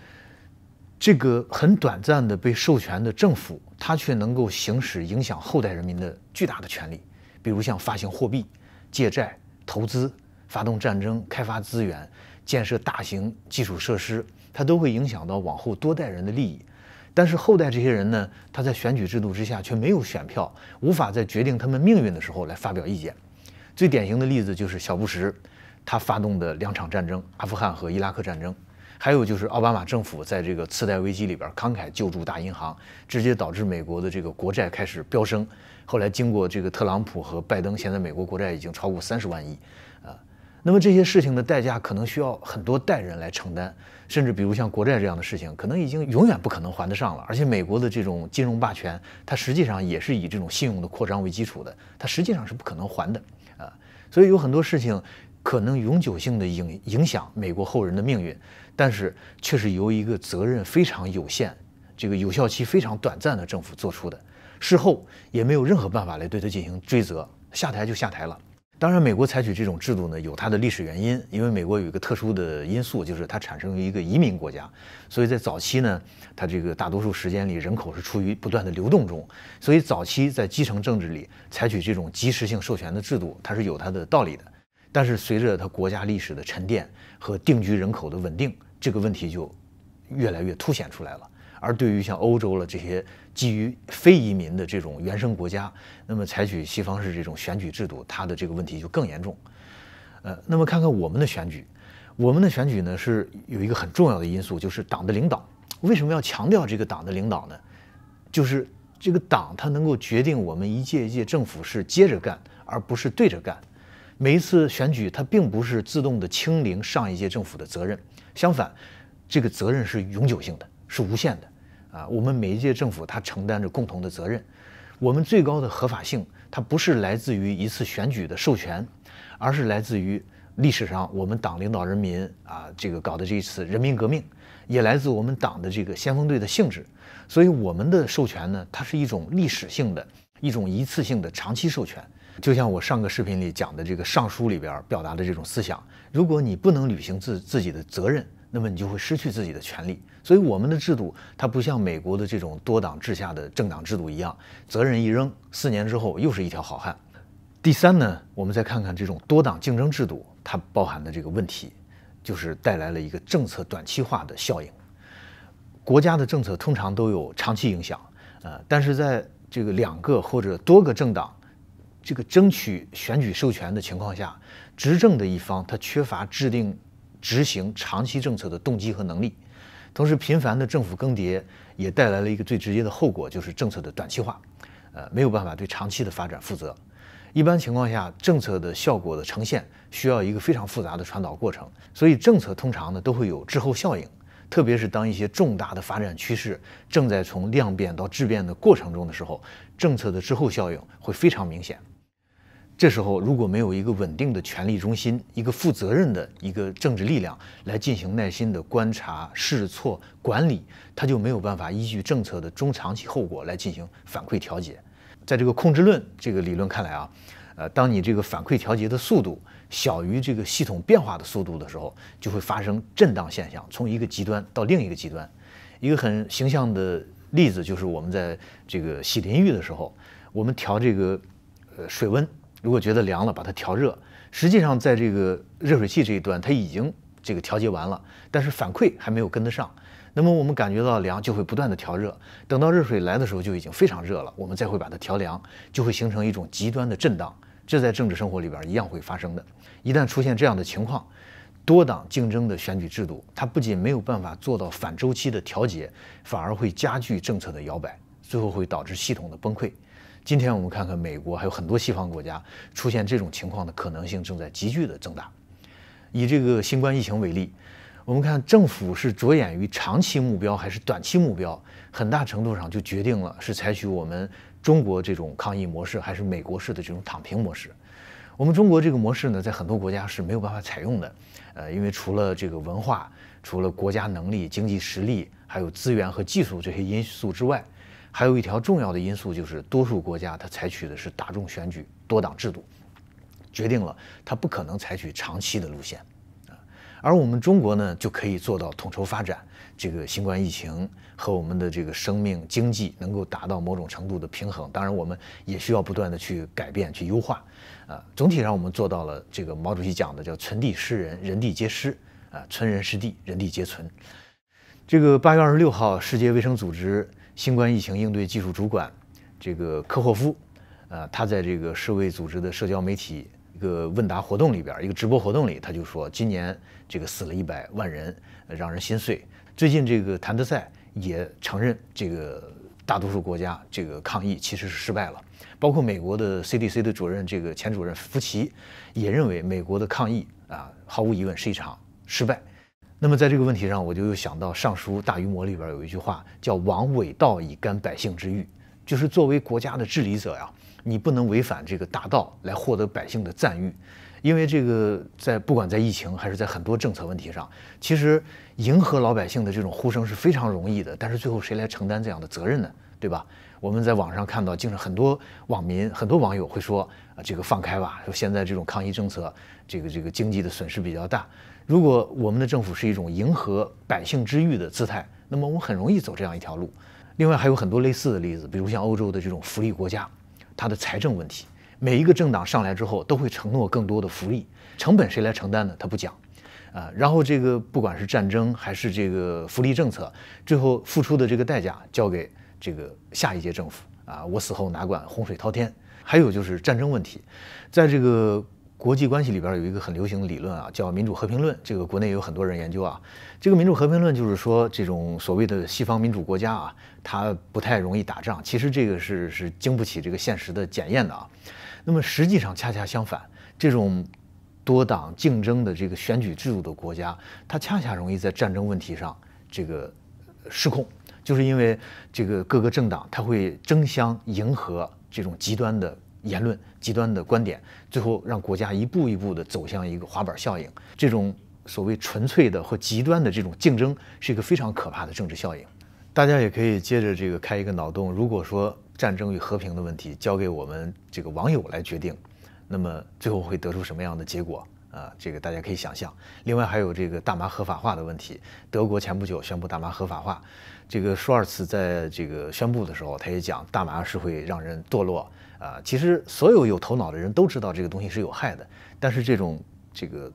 [SPEAKER 1] 这个很短暂的被授权的政府，它却能够行使影响后代人民的巨大的权利，比如像发行货币、借债、投资、发动战争、开发资源、建设大型基础设施，它都会影响到往后多代人的利益。但是后代这些人呢，他在选举制度之下却没有选票，无法在决定他们命运的时候来发表意见。最典型的例子就是小布什他发动的2场战争，阿富汗和伊拉克战争，还有就是奥巴马政府在这个次贷危机里边慷慨救助大银行，直接导致美国的这个国债开始飙升。后来经过这个特朗普和拜登，现在美国国债已经超过30万亿那么这些事情的代价可能需要很多代人来承担，甚至比如像国债这样的事情，可能已经永远不可能还得上了。而且美国的这种金融霸权，它实际上也是以这种信用的扩张为基础的，它实际上是不可能还的啊。所以有很多事情可能永久性的影响美国后人的命运，但是却是由一个责任非常有限、这个有效期非常短暂的政府做出的，事后也没有任何办法来对它进行追责，下台就下台了。当然，美国采取这种制度呢，有它的历史原因，因为美国有一个特殊的因素，就是它产生于一个移民国家，所以在早期呢，它这个大多数时间里人口是处于不断的流动中，所以早期在基层政治里采取这种即时性授权的制度，它是有它的道理的。但是随着它国家历史的沉淀和定居人口的稳定，这个问题就越来越凸显出来了。而对于像欧洲了这些基于非移民的这种原生国家，那么采取西方式这种选举制度，它的这个问题就更严重。那么看看我们的选举，我们的选举呢是有一个很重要的因素，就是党的领导。为什么要强调这个党的领导呢？就是这个党它能够决定我们一届一届政府是接着干，而不是对着干。每一次选举，它并不是自动的清零上一届政府的责任，相反，这个责任是永久性的，是无限的。我们每一届政府它承担着共同的责任。我们最高的合法性，它不是来自于一次选举的授权，而是来自于历史上我们党领导人民这个搞的这一次人民革命，也来自我们党的这个先锋队的性质。所以我们的授权呢，它是一种历史性的、一种一次性的长期授权。就像我上个视频里讲的这个上书里边表达的这种思想，如果你不能履行自己的责任，那么你就会失去自己的权利。所以我们的制度它不像美国的这种多党制下的政党制度一样，责任一扔，4年之后又是一条好汉。第三呢，我们再看看这种多党竞争制度它包含的这个问题，就是带来了一个政策短期化的效应。国家的政策通常都有长期影响，但是在这个2个或者多个政党这个争取选举授权的情况下，执政的一方他缺乏制定执行长期政策的动机和能力。同时，频繁的政府更迭也带来了一个最直接的后果，就是政策的短期化，没有办法对长期的发展负责。一般情况下，政策的效果的呈现需要一个非常复杂的传导过程，所以政策通常呢都会有滞后效应，特别是当一些重大的发展趋势正在从量变到质变的过程中的时候，政策的滞后效应会非常明显。这时候，如果没有一个稳定的权力中心，一个负责任的一个政治力量来进行耐心的观察、试错、管理，它就没有办法依据政策的中长期后果来进行反馈调节。在这个控制论这个理论看来当你这个反馈调节的速度小于这个系统变化的速度的时候，就会发生震荡现象，从一个极端到另一个极端。一个很形象的例子就是我们在这个洗淋浴的时候，我们调这个水温。如果觉得凉了，把它调热。实际上，在这个热水器这一端，它已经这个调节完了，但是反馈还没有跟得上。那么我们感觉到凉，就会不断的调热。等到热水来的时候，就已经非常热了，我们再会把它调凉，就会形成一种极端的震荡。这在政治生活里边一样会发生的。一旦出现这样的情况，多党竞争的选举制度，它不仅没有办法做到反周期的调节，反而会加剧政策的摇摆，最后会导致系统的崩溃。今天我们看看美国还有很多西方国家出现这种情况的可能性正在急剧的增大。以这个新冠疫情为例，我们看政府是着眼于长期目标还是短期目标，很大程度上就决定了是采取我们中国这种抗疫模式还是美国式的这种躺平模式。我们中国这个模式呢，在很多国家是没有办法采用的，因为除了这个文化、除了国家能力、经济实力，还有资源和技术这些因素之外，还有一条重要的因素，就是多数国家它采取的是大众选举多党制度，决定了它不可能采取长期的路线。而我们中国呢，就可以做到统筹发展，这个新冠疫情和我们的这个生命经济能够达到某种程度的平衡。当然，我们也需要不断的去改变、去优化。总体上我们做到了这个毛主席讲的叫存地失人，人地皆失，存人失地，人地皆存。这个8月26号，世界卫生组织新冠疫情应对技术主管这个科霍夫，他在这个世卫组织的社交媒体一个问答活动里边，一个直播活动里，他就说今年这个死了100万人，让人心碎。最近这个谭德赛也承认，这个大多数国家这个抗疫其实是失败了，包括美国的 CDC 的主任这个前主任福奇也认为美国的抗疫毫无疑问是一场失败。那么在这个问题上，我就又想到《尚书大禹谟》里边有一句话叫“王伪道以甘百姓之欲”，就是作为国家的治理者呀，你不能违反这个大道来获得百姓的赞誉。因为这个不管在疫情还是在很多政策问题上，其实迎合老百姓的这种呼声是非常容易的，但是最后谁来承担这样的责任呢？对吧？我们在网上看到，竟是很多网民、很多网友会说这个放开吧，说现在这种抗疫政策，这个经济的损失比较大。如果我们的政府是一种迎合百姓之欲的姿态，那么我们很容易走这样一条路。另外还有很多类似的例子，比如像欧洲的这种福利国家，它的财政问题，每一个政党上来之后都会承诺更多的福利，成本谁来承担呢？他不讲。然后这个不管是战争还是这个福利政策，最后付出的这个代价交给这个下一届政府我死后哪管洪水滔天。还有就是战争问题，在这个国际关系里边有一个很流行的理论叫民主和平论，这个国内有很多人研究这个民主和平论就是说，这种所谓的西方民主国家它不太容易打仗，其实这个是经不起这个现实的检验的那么实际上恰恰相反，这种多党竞争的这个选举制度的国家，它恰恰容易在战争问题上这个失控，就是因为这个各个政党它会争相迎合这种极端的言论、极端的观点，最后让国家一步一步的走向一个滑板效应。这种所谓纯粹的或极端的这种竞争，是一个非常可怕的政治效应。大家也可以接着这个开一个脑洞，如果说战争与和平的问题交给我们这个网友来决定，那么最后会得出什么样的结果这个大家可以想象。另外还有这个大麻合法化的问题，德国前不久宣布大麻合法化，这个舒尔茨在这个宣布的时候，他也讲大麻是会让人堕落其实所有头脑的人都知道这个东西是有害的，但是这个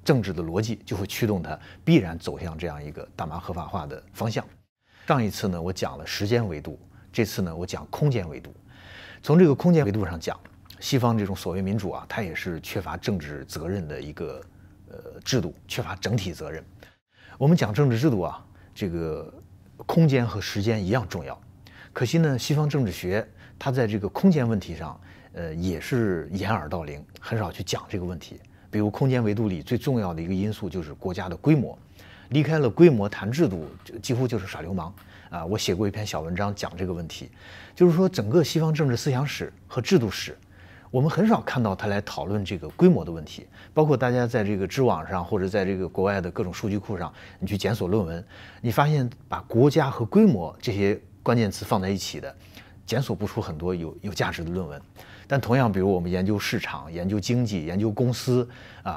[SPEAKER 1] 政治的逻辑就会驱动它必然走向这样一个大麻合法化的方向。上一次呢，我讲了时间维度，这次呢，我讲空间维度。从这个空间维度上讲，西方这种所谓民主它也是缺乏政治责任的一个制度，缺乏整体责任。我们讲政治制度这个空间和时间一样重要。可惜呢，西方政治学它在这个空间问题上，也是掩耳盗铃，很少去讲这个问题。比如空间维度里最重要的一个因素就是国家的规模，离开了规模谈制度，几乎就是耍流氓我写过一篇小文章讲这个问题，就是说整个西方政治思想史和制度史，我们很少看到它来讨论这个规模的问题。包括大家在这个知网上或者在这个国外的各种数据库上，你去检索论文，你发现把国家和规模这些关键词放在一起的，检索不出很多有价值的论文。但同样，比如我们研究市场、研究经济、研究公司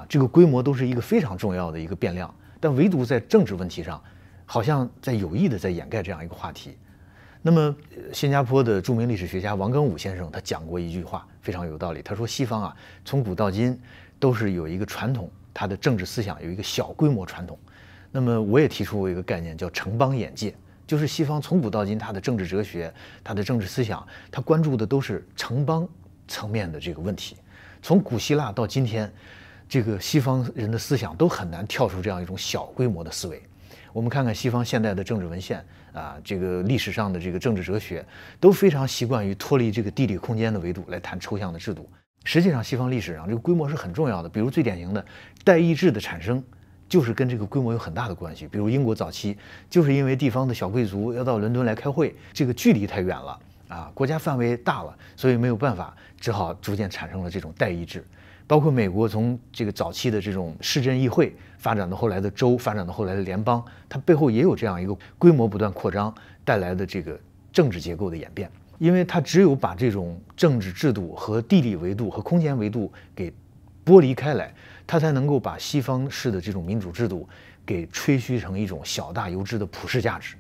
[SPEAKER 1] 这个规模都是一个非常重要的一个变量。但唯独在政治问题上，好像在有意的在掩盖这样一个话题。那么，新加坡的著名历史学家王庚武先生他讲过一句话，非常有道理。他说，西方从古到今都是有一个传统，它的政治思想有一个小规模传统。那么，我也提出过一个概念叫城邦眼界，就是西方从古到今它的政治哲学、它的政治思想，它关注的都是城邦层面的这个问题。从古希腊到今天，这个西方人的思想都很难跳出这样一种小规模的思维。我们看看西方现代的政治文献这个历史上的这个政治哲学都非常习惯于脱离这个地理空间的维度来谈抽象的制度。实际上，西方历史上这个规模是很重要的。比如最典型的代议制的产生，就是跟这个规模有很大的关系。比如英国早期就是因为地方的小贵族要到伦敦来开会，这个距离太远了国家范围大了，所以没有办法，只好逐渐产生了这种代议制。包括美国从这个早期的这种市镇议会发展到后来的州，发展到后来的联邦，它背后也有这样一个规模不断扩张带来的这个政治结构的演变。因为它只有把这种政治制度和地理维度和空间维度给剥离开来，它才能够把西方式的这种民主制度给吹嘘成一种小大由之的普世价值。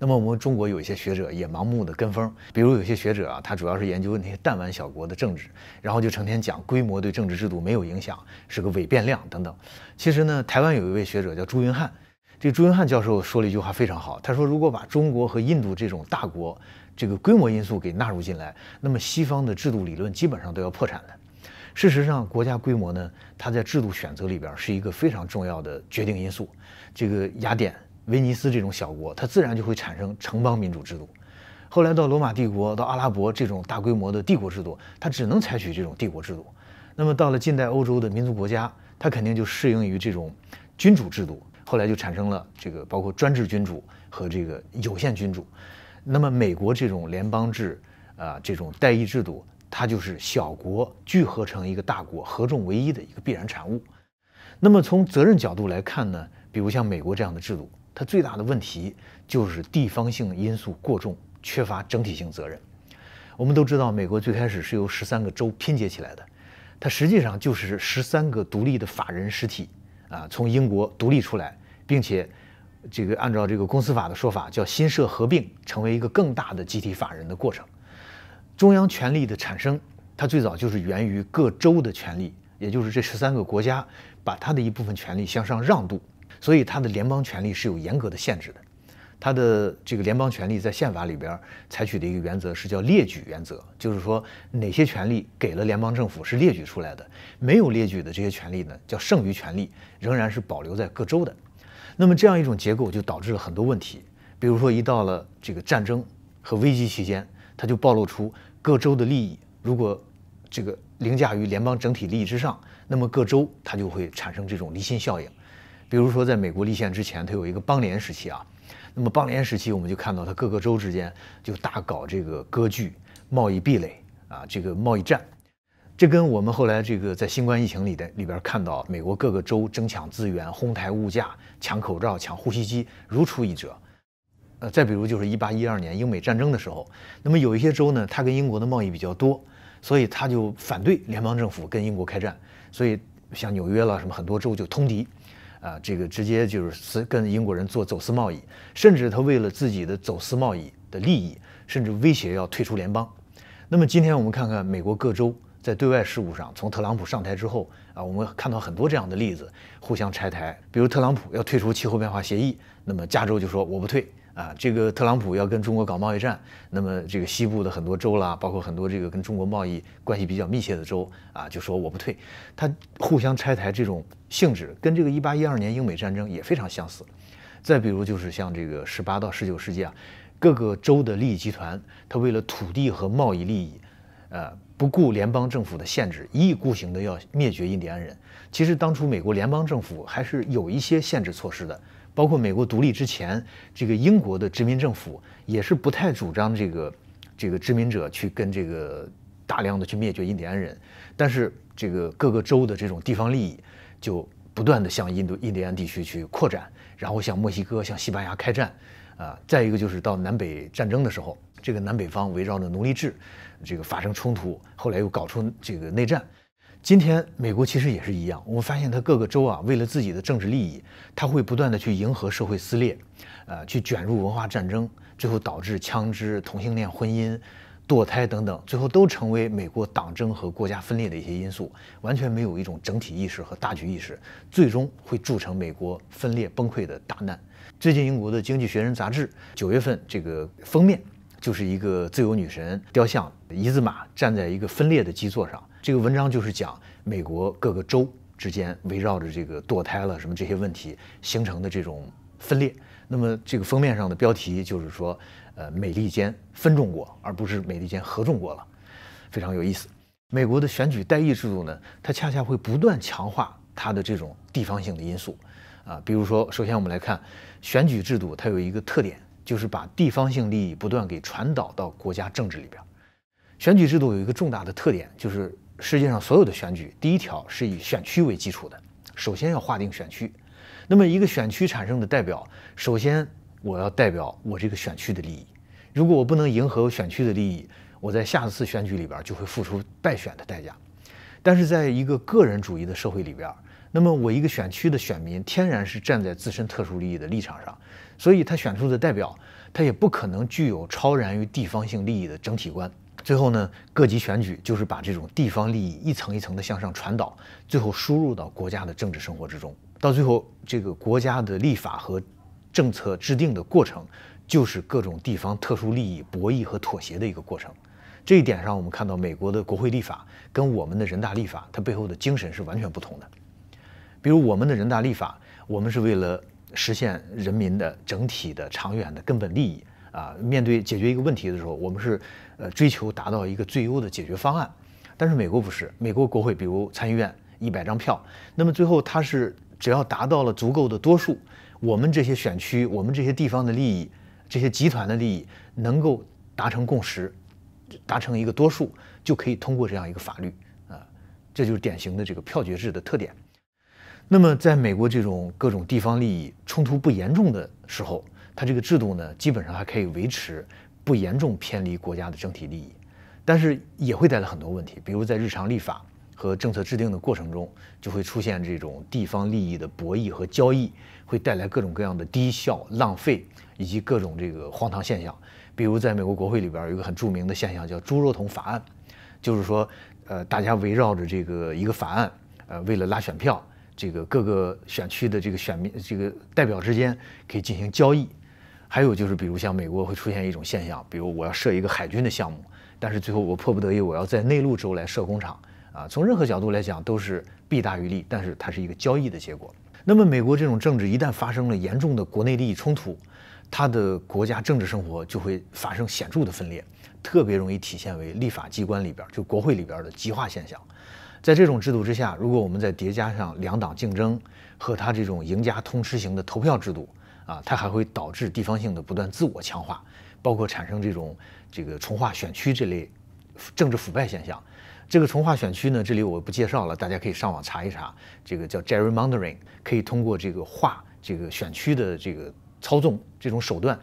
[SPEAKER 1] 那么我们中国有一些学者也盲目的跟风，比如有些学者他主要是研究那些弹丸小国的政治，然后就成天讲规模对政治制度没有影响，是个伪变量等等。其实呢，台湾有一位学者叫朱云汉，这个朱云汉教授说了一句话非常好，他说如果把中国和印度这种大国这个规模因素给纳入进来，那么西方的制度理论基本上都要破产的。事实上，国家规模呢，它在制度选择里边是一个非常重要的决定因素。这个雅典、威尼斯这种小国，它自然就会产生城邦民主制度。后来到罗马帝国、到阿拉伯这种大规模的帝国制度，它只能采取这种帝国制度。那么到了近代欧洲的民族国家，它肯定就适应于这种君主制度，后来就产生了这个包括专制君主和这个有限君主。那么美国这种联邦制这种代议制度，它就是小国聚合成一个大国，合众为一的一个必然产物。那么从责任角度来看呢，比如像美国这样的制度，它最大的问题就是地方性因素过重，缺乏整体性责任。我们都知道，美国最开始是由13个州拼接起来的，它实际上就是13个独立的法人实体从英国独立出来，并且这个按照这个公司法的说法叫新设合并，成为一个更大的集体法人的过程。中央权力的产生，它最早就是源于各州的权力，也就是这13个国家把它的一部分权力向上让渡，所以它的联邦权力是有严格的限制的。它的这个联邦权力在宪法里边采取的一个原则是叫列举原则，就是说哪些权力给了联邦政府是列举出来的，没有列举的这些权力呢叫剩余权力，仍然是保留在各州的。那么这样一种结构就导致了很多问题，比如说一到了这个战争和危机期间，它就暴露出各州的利益如果这个凌驾于联邦整体利益之上，那么各州它就会产生这种离心效应。比如说在美国立宪之前，它有一个邦联时期那么邦联时期，我们就看到它各个州之间就大搞这个割据、贸易壁垒这个贸易战。这跟我们后来这个在新冠疫情里边看到美国各个州争抢资源、哄抬物价、抢口罩、抢呼吸机如出一辙。再比如就是1812年英美战争的时候，那么有一些州呢，它跟英国的贸易比较多，所以它就反对联邦政府跟英国开战，所以像纽约了什么很多州就通敌。这个直接就是跟英国人做走私贸易，甚至他为了自己的走私贸易的利益，甚至威胁要退出联邦。那么今天我们看看美国各州在对外事务上，从特朗普上台之后我们看到很多这样的例子，互相拆台。比如特朗普要退出气候变化协议，那么加州就说我不退这个特朗普要跟中国搞贸易战，那么这个西部的很多州啦，包括很多这个跟中国贸易关系比较密切的州就说我不退。他互相拆台这种性质跟这个1812年英美战争也非常相似。再比如就是像这个18到19世纪各个州的利益集团，他为了土地和贸易利益不顾联邦政府的限制，一意孤行的要灭绝印第安人。其实当初美国联邦政府还是有一些限制措施的，包括美国独立之前，这个英国的殖民政府也是不太主张这个殖民者去跟这个大量的去灭绝印第安人，但是这个各个州的这种地方利益就不断的向印第安地区去扩展，然后向墨西哥、向西班牙开战再一个就是到南北战争的时候，这个南北方围绕着奴隶制这个发生冲突，后来又搞出这个内战。今天美国其实也是一样，我们发现它各个州为了自己的政治利益，它会不断的去迎合社会撕裂，去卷入文化战争，最后导致枪支、同性恋婚姻、堕胎等等，最后都成为美国党争和国家分裂的一些因素，完全没有一种整体意识和大局意识，最终会铸成美国分裂崩溃的大难。最近英国的《经济学人》杂志9月份这个封面就是一个自由女神雕像，一字马站在一个分裂的基座上。这个文章就是讲美国各个州之间围绕着这个堕胎了什么这些问题形成的这种分裂。那么这个封面上的标题就是说，美利坚分众国，而不是美利坚合众国了，非常有意思。美国的选举代议制度呢，它恰恰会不断强化它的这种地方性的因素比如说，首先我们来看选举制度，它有一个特点，就是把地方性利益不断给传导到国家政治里边。选举制度有一个重大的特点，就是世界上所有的选举，第一条是以选区为基础的，首先要划定选区。那么一个选区产生的代表，首先我要代表我这个选区的利益。如果我不能迎合选区的利益，我在下次选举里边就会付出败选的代价。但是在一个个人主义的社会里边，那么我一个选区的选民天然是站在自身特殊利益的立场上，所以他选出的代表，他也不可能具有超然于地方性利益的整体观。最后呢，各级选举就是把这种地方利益一层一层的向上传导，最后输入到国家的政治生活之中。到最后，这个国家的立法和政策制定的过程，就是各种地方特殊利益博弈和妥协的一个过程。这一点上，我们看到美国的国会立法跟我们的人大立法，它背后的精神是完全不同的。比如我们的人大立法，我们是为了实现人民的整体的长远的根本利益面对解决一个问题的时候，我们是追求达到一个最优的解决方案。但是美国不是，美国国会比如参议院100张票，那么最后他是只要达到了足够的多数，我们这些选区、我们这些地方的利益、这些集团的利益能够达成共识，达成一个多数，就可以通过这样一个法律啊，这就是典型的这个票决制的特点。那么在美国这种各种地方利益冲突不严重的时候，它这个制度呢，基本上还可以维持不严重偏离国家的整体利益，但是也会带来很多问题，比如在日常立法和政策制定的过程中，就会出现这种地方利益的博弈和交易，会带来各种各样的低效、浪费以及各种这个荒唐现象。比如在美国国会里边有一个很著名的现象叫猪肉桶法案，就是说，大家围绕着这个一个法案，为了拉选票，这个各个选区的这个选民、这个代表之间可以进行交易。还有就是，比如像美国会出现一种现象，比如我要设一个海军的项目，但是最后我迫不得已我要在内陆州来设工厂啊，从任何角度来讲都是弊大于利，但是它是一个交易的结果。那么美国这种政治一旦发生了严重的国内利益冲突，它的国家政治生活就会发生显著的分裂，特别容易体现为立法机关里边，就国会里边的极化现象。在这种制度之下，如果我们再叠加上两党竞争和它这种赢家通吃型的投票制度啊，它还会导致地方性的不断自我强化，包括产生这个重划选区这类政治腐败现象。这个重划选区呢，这里我不介绍了，大家可以上网查一查，这个叫 gerrymandering， 可以通过这个划这个选区的这个操纵这种手段，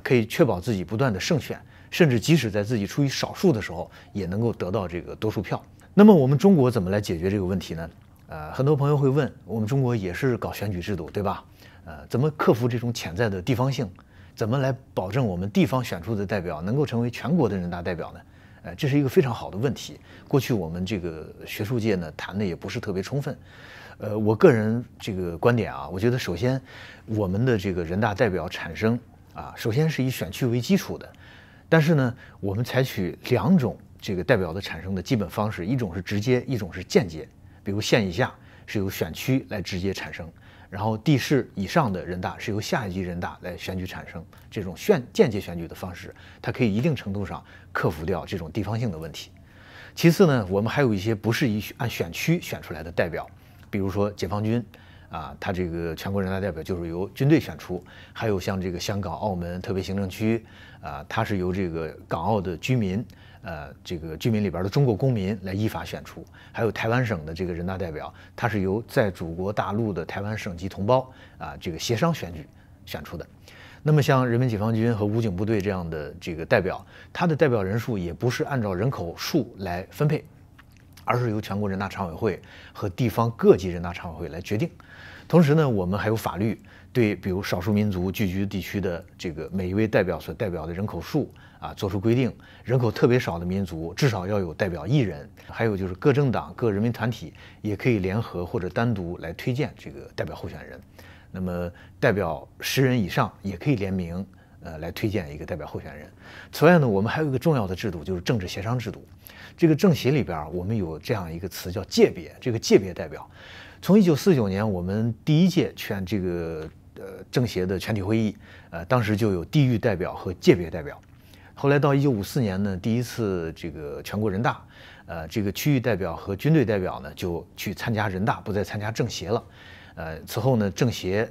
[SPEAKER 1] 可以确保自己不断的胜选，甚至即使在自己处于少数的时候，也能够得到这个多数票。那么我们中国怎么来解决这个问题呢？很多朋友会问，我们中国也是搞选举制度，对吧？怎么克服这种潜在的地方性？怎么来保证我们地方选出的代表能够成为全国的人大代表呢？这是一个非常好的问题。过去我们这个学术界呢谈的也不是特别充分。我个人这个观点啊，我觉得首先我们的这个人大代表产生啊，首先是以选区为基础的，但是呢，我们采取两种这个代表的产生的基本方式，一种是直接，一种是间接。比如县以下是由选区来直接产生，然后地市以上的人大是由下一级人大来选举产生。这种间接选举的方式，它可以一定程度上克服掉这种地方性的问题。其次呢，我们还有一些不是按选区选出来的代表，比如说解放军啊，他这个全国人大代表就是由军队选出；还有像这个香港、澳门特别行政区啊，它是由这个港澳的居民，这个居民里边的中国公民来依法选出；还有台湾省的这个人大代表，它是由在祖国大陆的台湾省级同胞啊这个协商选出的。那么像人民解放军和武警部队这样的这个代表，他的代表人数也不是按照人口数来分配，而是由全国人大常委会和地方各级人大常委会来决定。同时呢，我们还有法律对比如少数民族聚居地区的这个每一位代表所代表的人口数啊做出规定，人口特别少的民族至少要有代表1人。还有就是各政党、各人民团体也可以联合或者单独来推荐这个代表候选人。那么代表10人以上也可以联名来推荐一个代表候选人。此外呢，我们还有一个重要的制度，就是政治协商制度。这个政协里边我们有这样一个词叫界别，这个界别代表，从1949年我们第1届这个政协的全体会议，当时就有地域代表和界别代表。后来到1954年呢，第1次这个全国人大，这个区域代表和军队代表呢就去参加人大，不再参加政协了。此后呢，政协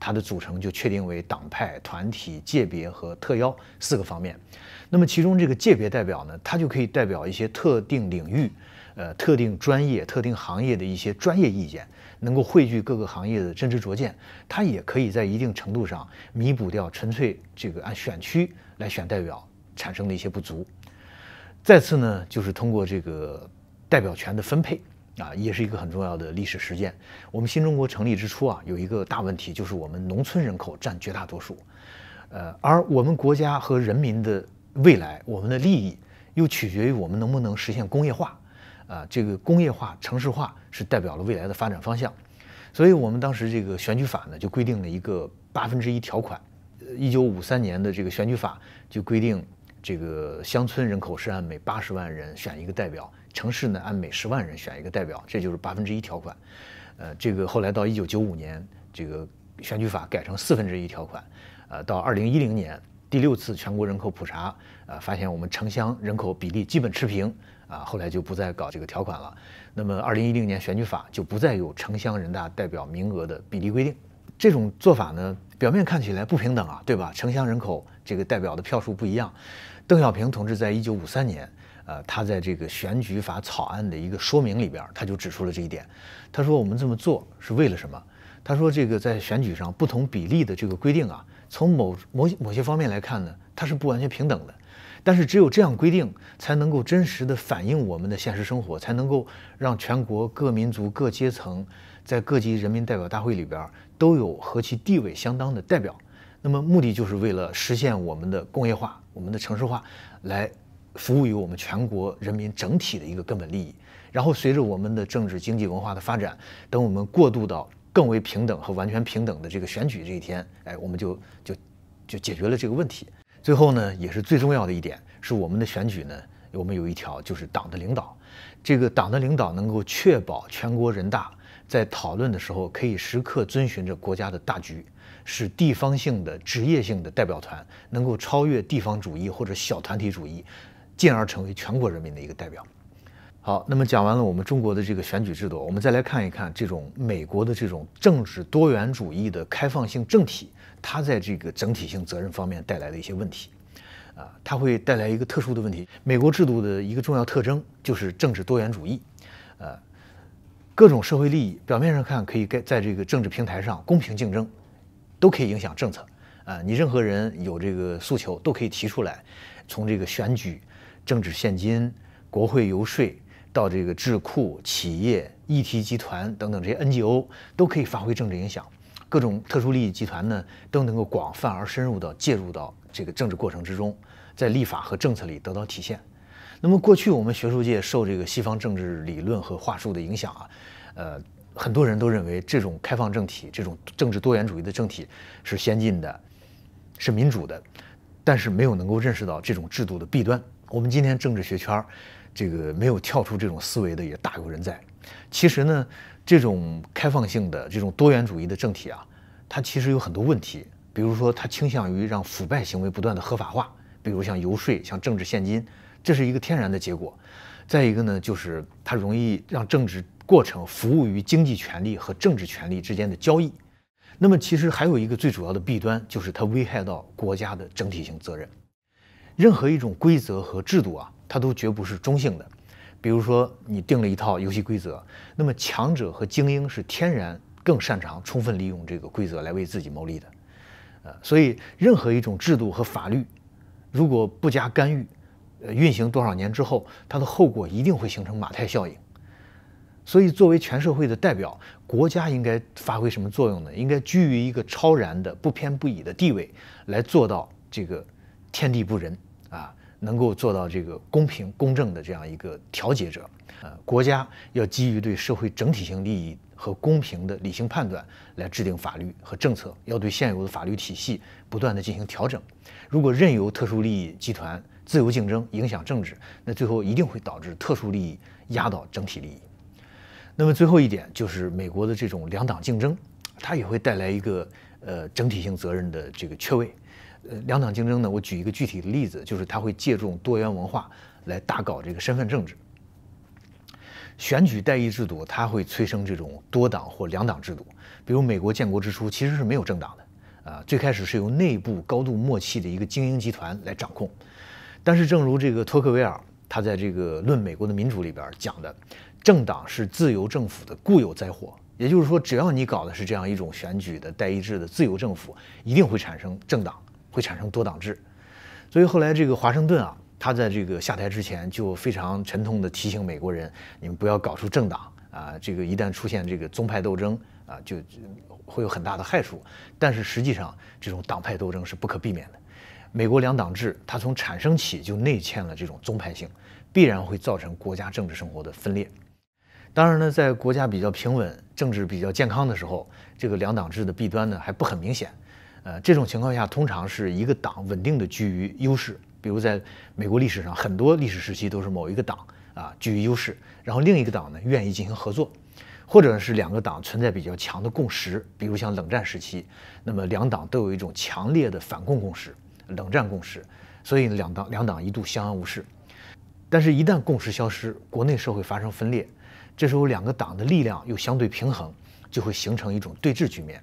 [SPEAKER 1] 它的组成就确定为党派、团体、界别和特邀4个方面。那么其中这个界别代表呢，它就可以代表一些特定领域、特定专业、特定行业的一些专业意见，能够汇聚各个行业的真知灼见。它也可以在一定程度上弥补掉纯粹这个按选区来选代表产生的一些不足。再次呢，就是通过这个代表权的分配。也是一个很重要的历史实践。我们新中国成立之初有一个大问题，就是我们农村人口占绝大多数，而我们国家和人民的未来，我们的利益又取决于我们能不能实现工业化。这个工业化、城市化是代表了未来的发展方向。所以我们当时这个选举法呢，就规定了一个1%条款。1953年的这个选举法就规定，这个乡村人口是按每80万人选一个代表。城市呢，按每10万人选一个代表，这就是1%条款。这个后来到1995年，这个选举法改成1/4条款。到2010年，第6次全国人口普查，发现我们城乡人口比例基本持平，后来就不再搞这个条款了。那么2010年选举法就不再有城乡人大代表名额的比例规定。这种做法呢，表面看起来不平等啊，对吧？城乡人口这个代表的票数不一样。邓小平同志在1953年，他在这个选举法草案的一个说明里边，他就指出了这一点。他说我们这么做是为了什么？他说这个在选举上不同比例的这个规定啊，从某些方面来看呢，它是不完全平等的。但是只有这样规定，才能够真实的反映我们的现实生活，才能够让全国各民族各阶层在各级人民代表大会里边都有和其地位相当的代表。那么目的就是为了实现我们的工业化、我们的城市化，来服务于我们全国人民整体的一个根本利益。然后随着我们的政治、经济、文化的发展，等我们过渡到更为平等和完全平等的这个选举这一天，我们就解决了这个问题。最后呢，也是最重要的一点，是我们的选举呢，我们有一条就是党的领导。这个党的领导能够确保全国人大在讨论的时候可以时刻遵循着国家的大局，使地方性的职业性的代表团能够超越地方主义或者小团体主义，进而成为全国人民的一个代表。好，那么讲完了我们中国的这个选举制度，我们再来看一看这种美国的这种政治多元主义的开放性政体，它在这个整体性责任方面带来的一些问题。它会带来一个特殊的问题。美国制度的一个重要特征就是政治多元主义，各种社会利益表面上看可以在这个政治平台上公平竞争，都可以影响政策。你任何人有这个诉求都可以提出来，从这个选举、政治现金、国会游说，到这个智库、企业、议题集团等等这些 NGO 都可以发挥政治影响。各种特殊利益集团呢，都能够广泛而深入地介入到这个政治过程之中，在立法和政策里得到体现。那么过去我们学术界受这个西方政治理论和话术的影响啊，很多人都认为这种开放政体、这种政治多元主义的政体是先进的，是民主的，但是没有能够认识到这种制度的弊端。我们今天政治学圈这个没有跳出这种思维的也大有人在。其实呢，这种开放性的这种多元主义的政体啊，它其实有很多问题。比如说，它倾向于让腐败行为不断的合法化，比如像游说、像政治现金，这是一个天然的结果。再一个呢，就是它容易让政治过程服务于经济权利和政治权利之间的交易。那么其实还有一个最主要的弊端，就是它危害到国家的整体性责任。任何一种规则和制度啊，它都绝不是中性的。比如说，你定了一套游戏规则，那么强者和精英是天然更擅长充分利用这个规则来为自己谋利的。所以任何一种制度和法律，如果不加干预，运行多少年之后，它的后果一定会形成马太效应。所以作为全社会的代表，国家应该发挥什么作用呢？应该居于一个超然的、不偏不倚的地位，来做到这个天地不仁啊，能够做到这个公平公正的这样一个调节者。国家要基于对社会整体性利益和公平的理性判断来制定法律和政策，要对现有的法律体系不断的进行调整。如果任由特殊利益集团自由竞争影响政治，那最后一定会导致特殊利益压倒整体利益。那么最后一点就是美国的这种两党竞争，它也会带来一个整体性责任的这个缺位。两党竞争呢，我举一个具体的例子，就是它会借重多元文化来大搞这个身份政治。选举代议制度它会催生这种多党或两党制度，比如美国建国之初其实是没有政党的，最开始是由内部高度默契的一个精英集团来掌控。但是正如这个托克维尔他在这个《论美国的民主》里边讲的，政党是自由政府的固有灾祸，也就是说，只要你搞的是这样一种选举的代议制的自由政府，一定会产生政党，会产生多党制。所以后来这个华盛顿啊，他在这个下台之前就非常沉痛地提醒美国人，你们不要搞出政党啊，这个一旦出现这个宗派斗争啊，就会有很大的害处。但是实际上，这种党派斗争是不可避免的。美国两党制，它从产生起就内嵌了这种宗派性，必然会造成国家政治生活的分裂。当然呢，在国家比较平稳、政治比较健康的时候，这个两党制的弊端呢还不很明显。这种情况下，通常是一个党稳定的居于优势。比如在美国历史上，很多历史时期都是某一个党居于优势，然后另一个党呢愿意进行合作，或者是两个党存在比较强的共识。比如像冷战时期，那么两党都有一种强烈的反共共识冷战共识，所以两党一度相安无事。但是，一旦共识消失，国内社会发生分裂，这时候两个党的力量又相对平衡，就会形成一种对峙局面。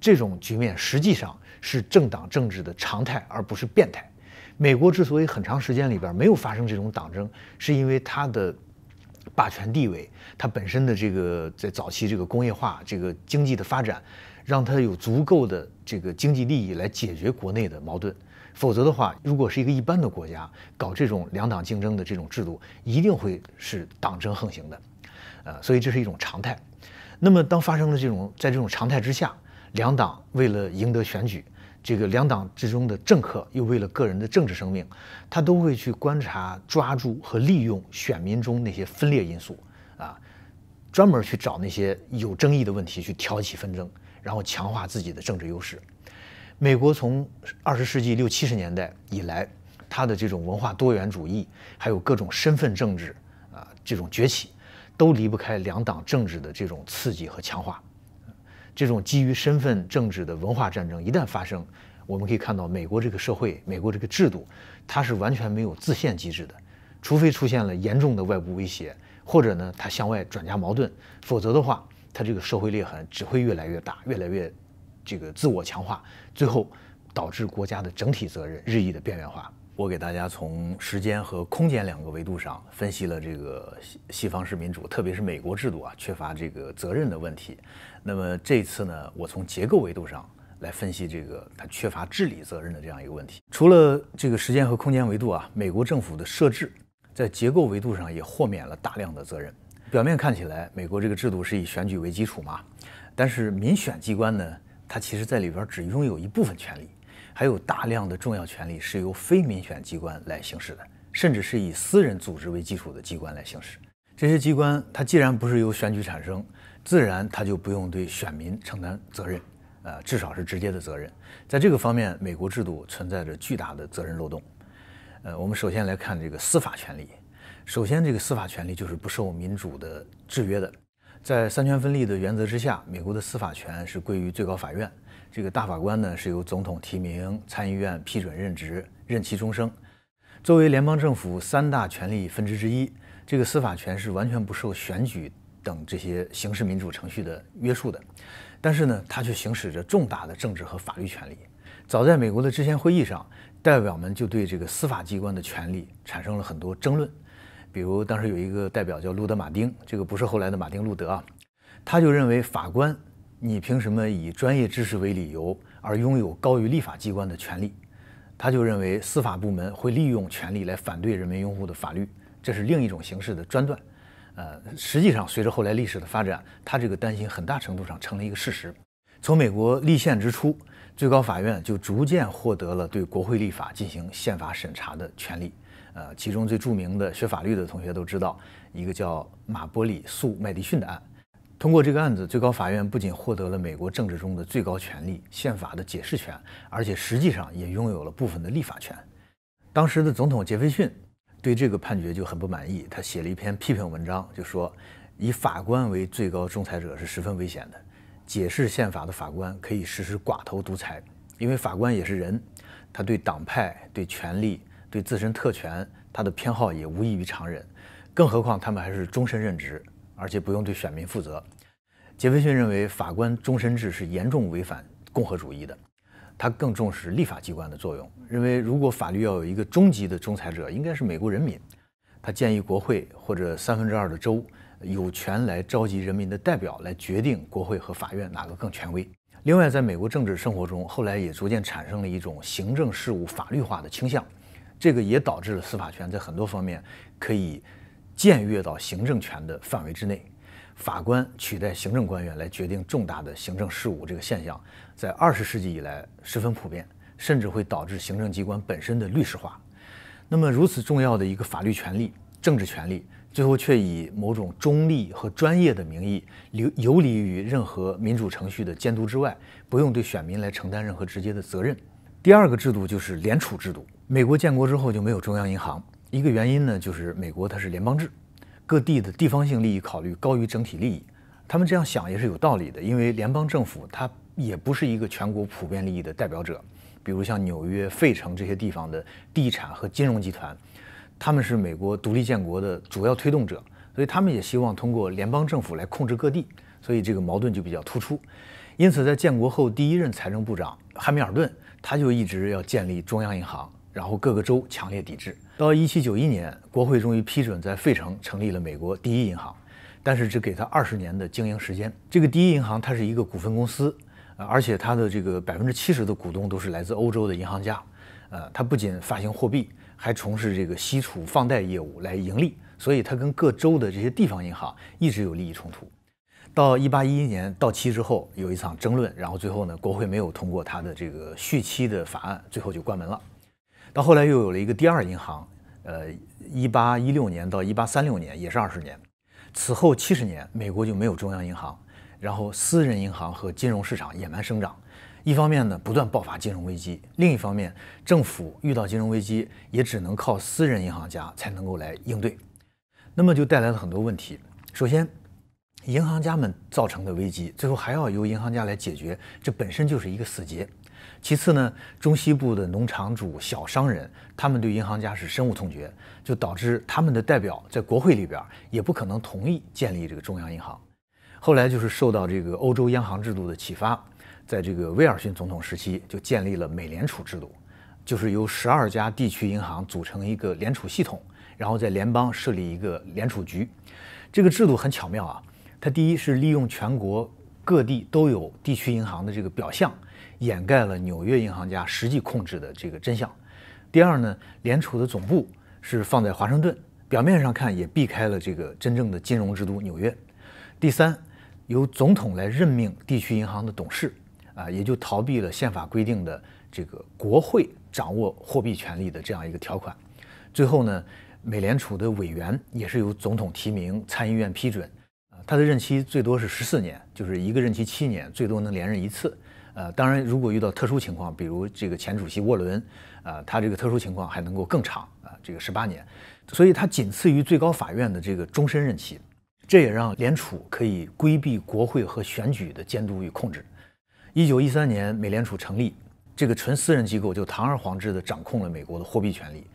[SPEAKER 1] 这种局面实际上是政党政治的常态，而不是变态。美国之所以很长时间里边没有发生这种党争，是因为它的霸权地位，它本身的这个在早期这个工业化、这个经济的发展，让它有足够的这个经济利益来解决国内的矛盾。否则的话，如果是一个一般的国家搞这种两党竞争的这种制度，一定会是党争横行的，所以这是一种常态。那么当发生了在这种常态之下，两党为了赢得选举，这个两党之中的政客又为了个人的政治生命，他都会去观察、抓住和利用选民中那些分裂因素啊，专门去找那些有争议的问题去挑起纷争，然后强化自己的政治优势。美国从20世纪60、70年代以来，它的这种文化多元主义，还有各种身份政治这种崛起，都离不开两党政治的这种刺激和强化。这种基于身份政治的文化战争一旦发生，我们可以看到美国这个社会、美国这个制度，它是完全没有自限机制的，除非出现了严重的外部威胁，或者呢它向外转嫁矛盾，否则的话，它这个社会裂痕只会越来越大，越来越这个自我强化，最后导致国家的整体责任日益的边缘化。我给大家从时间和空间两个维度上分析了这个西方式民主，特别是美国制度缺乏这个责任的问题。那么这次呢，我从结构维度上来分析这个它缺乏治理责任的这样一个问题。除了这个时间和空间维度美国政府的设置在结构维度上也豁免了大量的责任。表面看起来，美国这个制度是以选举为基础嘛，但是民选机关呢，它其实在里边只拥有一部分权利，还有大量的重要权利是由非民选机关来行使的，甚至是以私人组织为基础的机关来行使。这些机关它既然不是由选举产生，自然它就不用对选民承担责任，至少是直接的责任。在这个方面，美国制度存在着巨大的责任漏洞。我们首先来看这个司法权利。首先，这个司法权利就是不受民主的制约的。在三权分立的原则之下，美国的司法权是归于最高法院。这个大法官呢是由总统提名，参议院批准任职，任期终生。作为联邦政府三大权力分支之一，这个司法权是完全不受选举等这些刑事民主程序的约束的。但是呢，它却行使着重大的政治和法律权利。早在美国的制宪会议上，代表们就对这个司法机关的权利产生了很多争论。比如当时有一个代表叫路德·马丁，这个不是后来的马丁·路德他就认为法官，你凭什么以专业知识为理由而拥有高于立法机关的权利？他就认为司法部门会利用权力来反对人民拥护的法律，这是另一种形式的专断。实际上随着后来历史的发展，他这个担心很大程度上成了一个事实。从美国立宪之初，最高法院就逐渐获得了对国会立法进行宪法审查的权利。其中最著名的学法律的同学都知道，一个叫马伯里诉麦迪逊的案。通过这个案子，最高法院不仅获得了美国政治中的最高权力——宪法的解释权，而且实际上也拥有了部分的立法权。当时的总统杰斐逊对这个判决就很不满意，他写了一篇批评文章，就说以法官为最高仲裁者是十分危险的。解释宪法的法官可以实施寡头独裁，因为法官也是人，他对党派、对权力、对自身特权，他的偏好也无异于常人，更何况他们还是终身任职，而且不用对选民负责。杰斐逊认为法官终身制是严重违反共和主义的，他更重视立法机关的作用，认为如果法律要有一个终极的仲裁者，应该是美国人民。他建议国会或者2/3的州有权来召集人民的代表来决定国会和法院哪个更权威。另外，在美国政治生活中，后来也逐渐产生了一种行政事务法律化的倾向，这个也导致了司法权在很多方面可以僭越到行政权的范围之内。法官取代行政官员来决定重大的行政事务，这个现象在20世纪以来十分普遍，甚至会导致行政机关本身的律师化。那么如此重要的一个法律权利、政治权利，最后却以某种中立和专业的名义游离于任何民主程序的监督之外，不用对选民来承担任何直接的责任。第二个制度就是联储制度。美国建国之后就没有中央银行，一个原因呢就是美国它是联邦制，各地的地方性利益考虑高于整体利益。他们这样想也是有道理的，因为联邦政府它也不是一个全国普遍利益的代表者。比如像纽约、费城这些地方的地产和金融集团，他们是美国独立建国的主要推动者，所以他们也希望通过联邦政府来控制各地，所以这个矛盾就比较突出。因此，在建国后第一任财政部长汉密尔顿，他就一直要建立中央银行，然后各个州强烈抵制。到1791年，国会终于批准在费城成立了美国第一银行，但是只给他20年的经营时间。这个第一银行它是一个股份公司，而且它的这个70%的股东都是来自欧洲的银行家。它不仅发行货币，还从事这个息储放贷业务来盈利，所以它跟各州的这些地方银行一直有利益冲突。到1811年到期之后，有一场争论，然后最后呢，国会没有通过它的这个续期的法案，最后就关门了。到后来又有了一个第二银行，1816年到1836年，也是20年。此后70年，美国就没有中央银行，然后私人银行和金融市场野蛮生长。一方面呢，不断爆发金融危机；另一方面，政府遇到金融危机也只能靠私人银行家才能够来应对。那么就带来了很多问题。首先，银行家们造成的危机，最后还要由银行家来解决，这本身就是一个死结。其次呢，中西部的农场主、小商人，他们对银行家是深恶痛绝，就导致他们的代表在国会里边也不可能同意建立这个中央银行。后来就是受到这个欧洲央行制度的启发，在这个威尔逊总统时期就建立了美联储制度，就是由12家地区银行组成一个联储系统，然后在联邦设立一个联储局。这个制度很巧妙啊，它第一是利用全国各地都有地区银行的这个表象，掩盖了纽约银行家实际控制的这个真相。第二呢，联储的总部是放在华盛顿，表面上看也避开了这个真正的金融之都纽约。第三，由总统来任命地区银行的董事，也就逃避了宪法规定的这个国会掌握货币权力的这样一个条款。最后呢，美联储的委员也是由总统提名，参议院批准。他的任期最多是14年，就是一个任期7年，最多能连任1次。当然，如果遇到特殊情况，比如这个前主席沃伦，他这个特殊情况还能够更长，这个18年，所以他仅次于最高法院的这个终身任期。这也让联储可以规避国会和选举的监督与控制。1913年，美联储成立，这个纯私人机构就堂而皇之地掌控了美国的货币权力。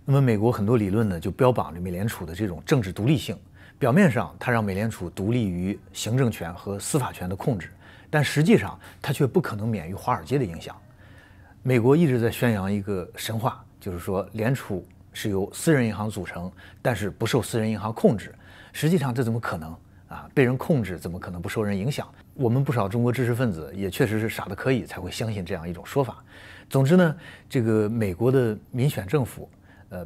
[SPEAKER 1] 那么，美国很多理论呢，就标榜着美联储的这种政治独立性。表面上，它让美联储独立于行政权和司法权的控制，但实际上，它却不可能免于华尔街的影响。美国一直在宣扬一个神话，就是说联储是由私人银行组成，但是不受私人银行控制。实际上，这怎么可能啊？被人控制，怎么可能不受人影响？我们不少中国知识分子也确实是傻得可以，才会相信这样一种说法。总之呢，这个美国的民选政府，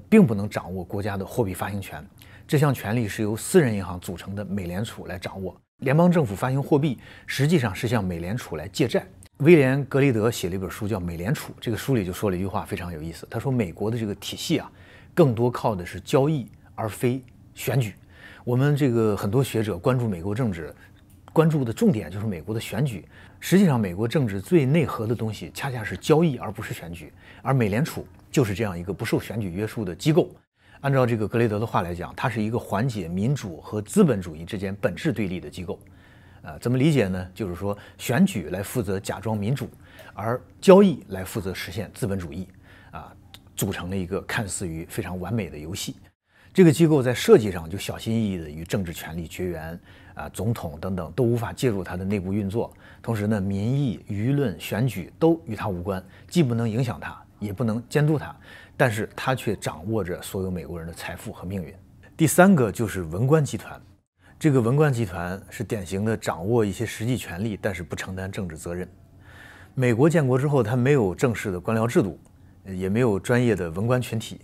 [SPEAKER 1] 并不能掌握国家的货币发行权。这项权力是由私人银行组成的美联储来掌握。联邦政府发行货币，实际上是向美联储来借债。威廉·格雷德写了一本书叫《美联储》，这个书里就说了一句话非常有意思。他说，美国的这个体系啊，更多靠的是交易而非选举。我们这个很多学者关注美国政治，关注的重点就是美国的选举。实际上，美国政治最内核的东西恰恰是交易，而不是选举。而美联储就是这样一个不受选举约束的机构。按照这个格雷德的话来讲，它是一个缓解民主和资本主义之间本质对立的机构。怎么理解呢？就是说，选举来负责假装民主，而交易来负责实现资本主义，组成了一个看似于非常完美的游戏。这个机构在设计上就小心翼翼地与政治权力绝缘，总统等等都无法介入它的内部运作。同时呢，民意、舆论、选举都与它无关，既不能影响它，也不能监督它。但是它却掌握着所有美国人的财富和命运。第三个就是文官集团，这个文官集团是典型的掌握一些实际权力，但是不承担政治责任。美国建国之后，它没有正式的官僚制度，也没有专业的文官群体。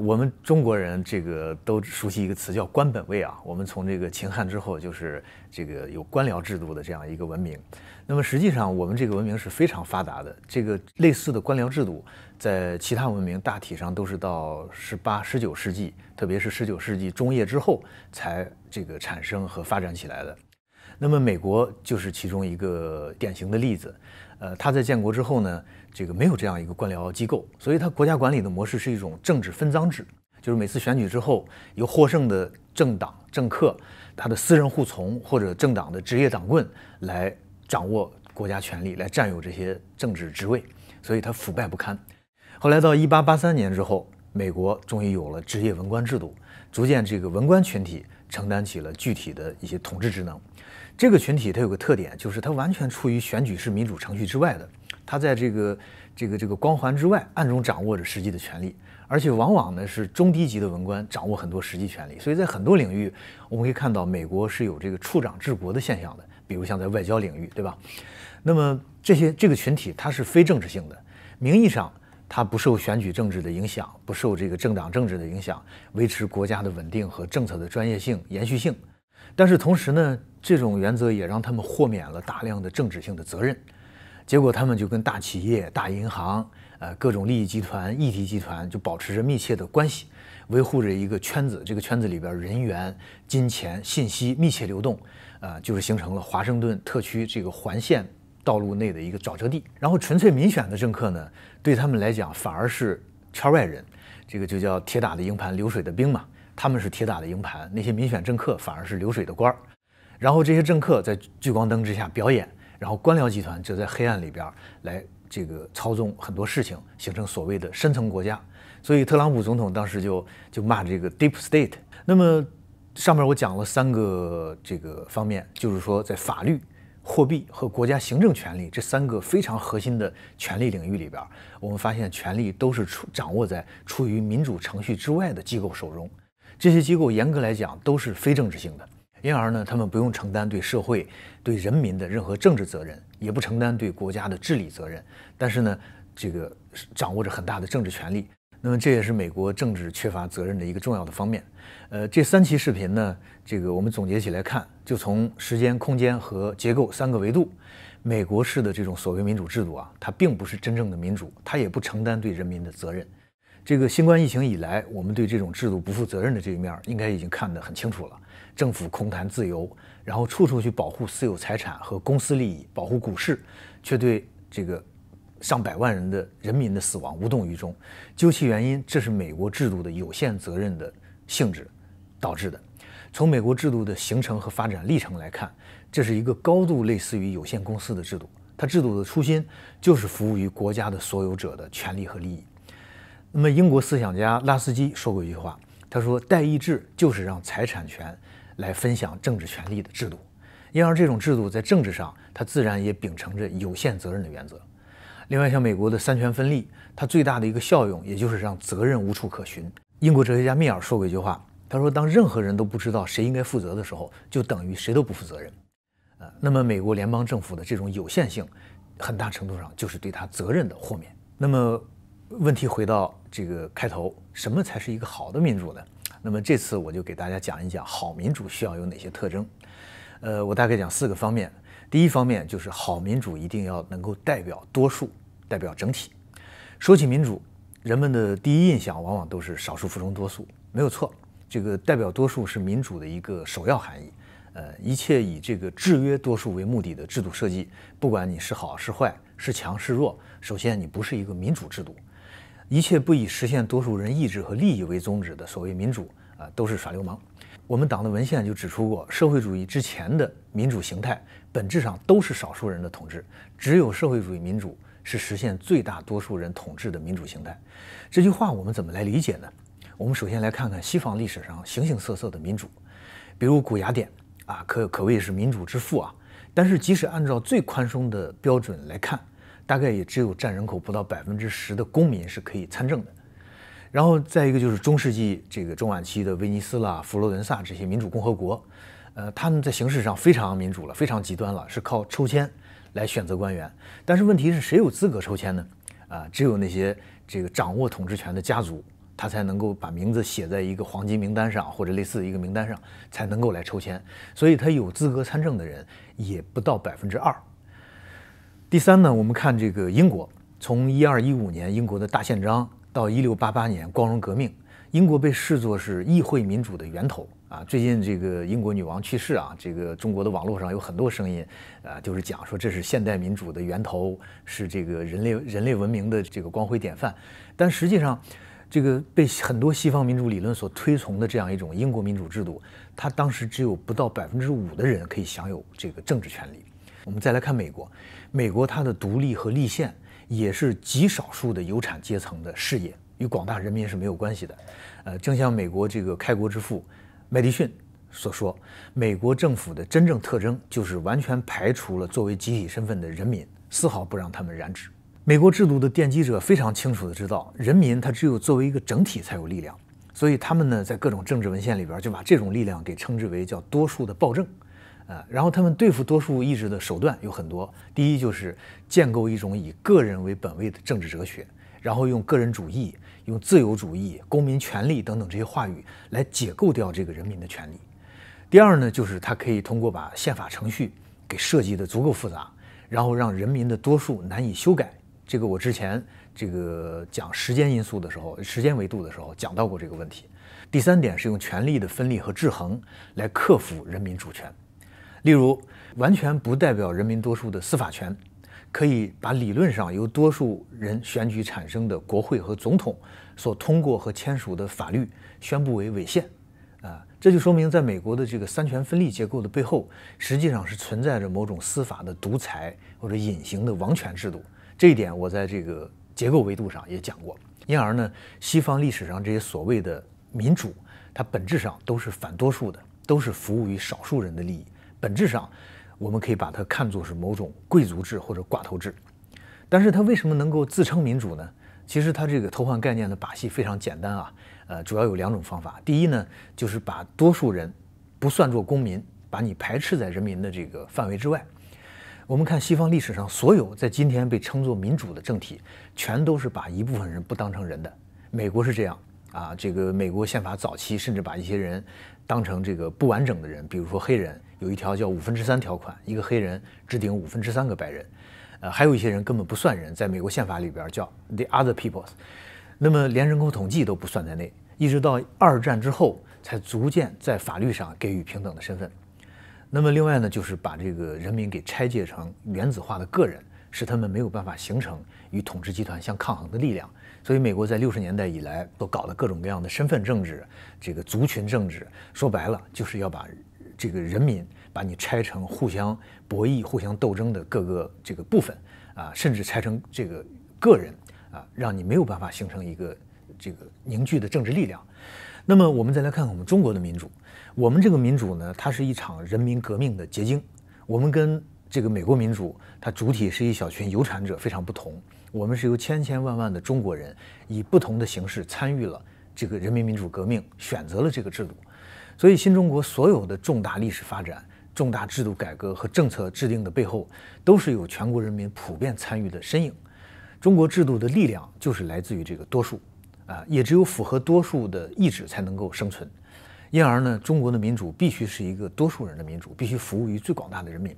[SPEAKER 1] 我们中国人这个都熟悉一个词叫官本位啊。我们从这个秦汉之后，就是这个有官僚制度的这样一个文明。那么实际上，我们这个文明是非常发达的。这个类似的官僚制度，在其他文明大体上都是到18、19世纪，特别是19世纪中叶之后才这个产生和发展起来的。那么美国就是其中一个典型的例子。它在建国之后呢，这个没有这样一个官僚机构，所以它国家管理的模式是一种政治分赃制，就是每次选举之后，由获胜的政党政客、他的私人护从或者政党的职业党棍来掌握国家权力，来占有这些政治职位。所以它腐败不堪。后来到1883年之后，美国终于有了职业文官制度，逐渐这个文官群体承担起了具体的一些统治职能。这个群体它有个特点，就是它完全处于选举式民主程序之外的，它在这个光环之外，暗中掌握着实际的权利，而且往往呢是中低级的文官掌握很多实际权利。所以在很多领域，我们可以看到美国是有这个处长治国的现象的，比如像在外交领域，对吧？那么这个群体它是非政治性的，名义上它不受选举政治的影响，不受这个政党政治的影响，维持国家的稳定和政策的专业性、延续性。但是同时呢，这种原则也让他们豁免了大量的政治性的责任，结果他们就跟大企业、大银行、各种利益集团、议题集团就保持着密切的关系，维护着一个圈子，这个圈子里边人员、金钱、信息密切流动，就是形成了华盛顿特区这个环线道路内的一个沼泽地。然后纯粹民选的政客呢，对他们来讲反而是圈外人，这个就叫铁打的营盘流水的兵嘛。他们是铁打的营盘，那些民选政客反而是流水的官儿。然后这些政客在聚光灯之下表演，然后官僚集团则在黑暗里边来这个操纵很多事情，形成所谓的深层国家。所以特朗普总统当时就骂这个 deep state。那么上面我讲了3个这个方面，就是说在法律、货币和国家行政权力这3个非常核心的权力领域里边，我们发现权力都是掌握在处于民主程序之外的机构手中。这些机构严格来讲都是非政治性的，因而呢，他们不用承担对社会、对人民的任何政治责任，也不承担对国家的治理责任。但是呢，这个掌握着很大的政治权力。那么这也是美国政治缺乏责任的一个重要的方面。这3期视频呢，这个我们总结起来看，就从时间、空间和结构3个维度，美国式的这种所谓民主制度啊，它并不是真正的民主，它也不承担对人民的责任。这个新冠疫情以来，我们对这种制度不负责任的这一面应该已经看得很清楚了。政府空谈自由，然后处处去保护私有财产和公司利益，保护股市，却对这个上百万人的人民的死亡无动于衷。究其原因，这是美国制度的有限责任的性质导致的。从美国制度的形成和发展历程来看，这是一个高度类似于有限公司的制度。它制度的初心就是服务于国家的所有者的权利和利益。那么，英国思想家拉斯基说过一句话，他说：“代议制就是让财产权来分享政治权利的制度。”因而，这种制度在政治上，它自然也秉承着有限责任的原则。另外，像美国的3权分立，它最大的一个效用，也就是让责任无处可寻。英国哲学家密尔说过一句话，他说：“当任何人都不知道谁应该负责的时候，就等于谁都不负责任。”那么，美国联邦政府的这种有限性，很大程度上就是对他责任的豁免。那么，问题回到这个开头，什么才是一个好的民主呢？那么这次我就给大家讲一讲好民主需要有哪些特征。我大概讲4个方面。第一方面就是好民主一定要能够代表多数，代表整体。说起民主，人们的第一印象往往都是少数服从多数，没有错。这个代表多数是民主的一个首要含义。一切以这个制约多数为目的的制度设计，不管你是好是坏，是强是弱，首先你不是一个民主制度。一切不以实现多数人意志和利益为宗旨的所谓民主都是耍流氓。我们党的文献就指出过，社会主义之前的民主形态本质上都是少数人的统治，只有社会主义民主是实现最大多数人统治的民主形态。这句话我们怎么来理解呢？我们首先来看看西方历史上形形色色的民主，比如古雅典可谓是民主之父啊。但是即使按照最宽松的标准来看，大概也只有占人口不到10%的公民是可以参政的。然后再一个就是中世纪这个中晚期的威尼斯啦、佛罗伦萨这些民主共和国，他们在形式上非常民主了，非常极端了，是靠抽签来选择官员。但是问题是谁有资格抽签呢？只有那些这个掌握统治权的家族，他才能够把名字写在一个黄金名单上或者类似的一个名单上，才能够来抽签。所以他有资格参政的人也不到2%。第三呢，我们看这个英国，从1215年英国的大宪章到1688年光荣革命，英国被视作是议会民主的源头啊。最近这个英国女王去世啊，这个中国的网络上有很多声音就是讲说这是现代民主的源头，是这个人类文明的这个光辉典范。但实际上，这个被很多西方民主理论所推崇的这样一种英国民主制度，它当时只有不到5%的人可以享有这个政治权利。我们再来看美国，美国它的独立和立宪
[SPEAKER 2] 也是极少数的有产阶层的事业，与广大人民是没有关系的。正像美国这个开国之父麦迪逊所说，美国政府的真正特征就是完全排除了作为集体身份的人民，丝毫不让他们染指。美国制度的奠基者非常清楚地知道，人民他只有作为一个整体才有力量，所以他们呢在各种政治文献里边就把这种力量给称之为叫多数的暴政。然后他们对付多数意志的手段有很多，第一就是建构一种以个人为本位的政治哲学，然后用个人主义、用自由主义、公民权利等等这些话语来解构掉这个人民的权利。第二呢，就是他可以通过把宪法程序给设计得足够复杂，然后让人民的多数难以修改。这个我之前讲时间因素的时候，时间维度的时候讲到过这个问题。第三点是用权力的分立和制衡来克服人民主权。例如，完全不代表人民多数的司法权，可以把理论上由多数人选举产生的国会和总统所通过和签署的法律宣布为违宪。这就说明在美国的这个三权分立结构的背后，实际上是存在着某种司法的独裁或者隐形的王权制度。这一点我在这个结构维度上也讲过。因而呢，西方历史上这些所谓的民主，它本质上都是反多数的，都是服务于少数人的利益。本质上，我们可以把它看作是某种贵族制或者寡头制。但是它为什么能够自称民主呢？其实它这个偷换概念的把戏非常简单啊，主要有两种方法。第一呢，就是把多数人不算作公民，把你排斥在人民的这个范围之外。我们看西方历史上所有在今天被称作民主的政体，全都是把一部分人不当成人的。美国是这样啊，这个美国宪法早期甚至把一些人当成这个不完整的人，比如说黑人，有一条叫3/5条款，一个黑人置顶3/5个白人。还有一些人根本不算人，在美国宪法里边叫 the other peoples， 那么连人口统计都不算在内，一直到二战之后才逐渐在法律上给予平等的身份。那么另外呢，就是把这个人民给拆解成原子化的个人，使他们没有办法形成与统治集团相抗衡的力量。所以美国在60年代以来都搞了各种各样的身份政治，这个族群政治，说白了就是要把这个人民把你拆成互相博弈、互相斗争的各个这个部分啊，甚至拆成这个个人啊，让你没有办法形成一个这个凝聚的政治力量。那么我们再来看看我们中国的民主，我们这个民主呢，它是一场人民革命的结晶。我们跟这个美国民主，它主体是一小群有产者非常不同。我们是由千千万万的中国人以不同的形式参与了这个人民民主革命，选择了这个制度。所以新中国所有的重大历史发展、重大制度改革和政策制定的背后，都是有全国人民普遍参与的身影。中国制度的力量就是来自于这个多数，也只有符合多数的意志才能够生存。因而呢，中国的民主必须是一个多数人的民主，必须服务于最广大的人民。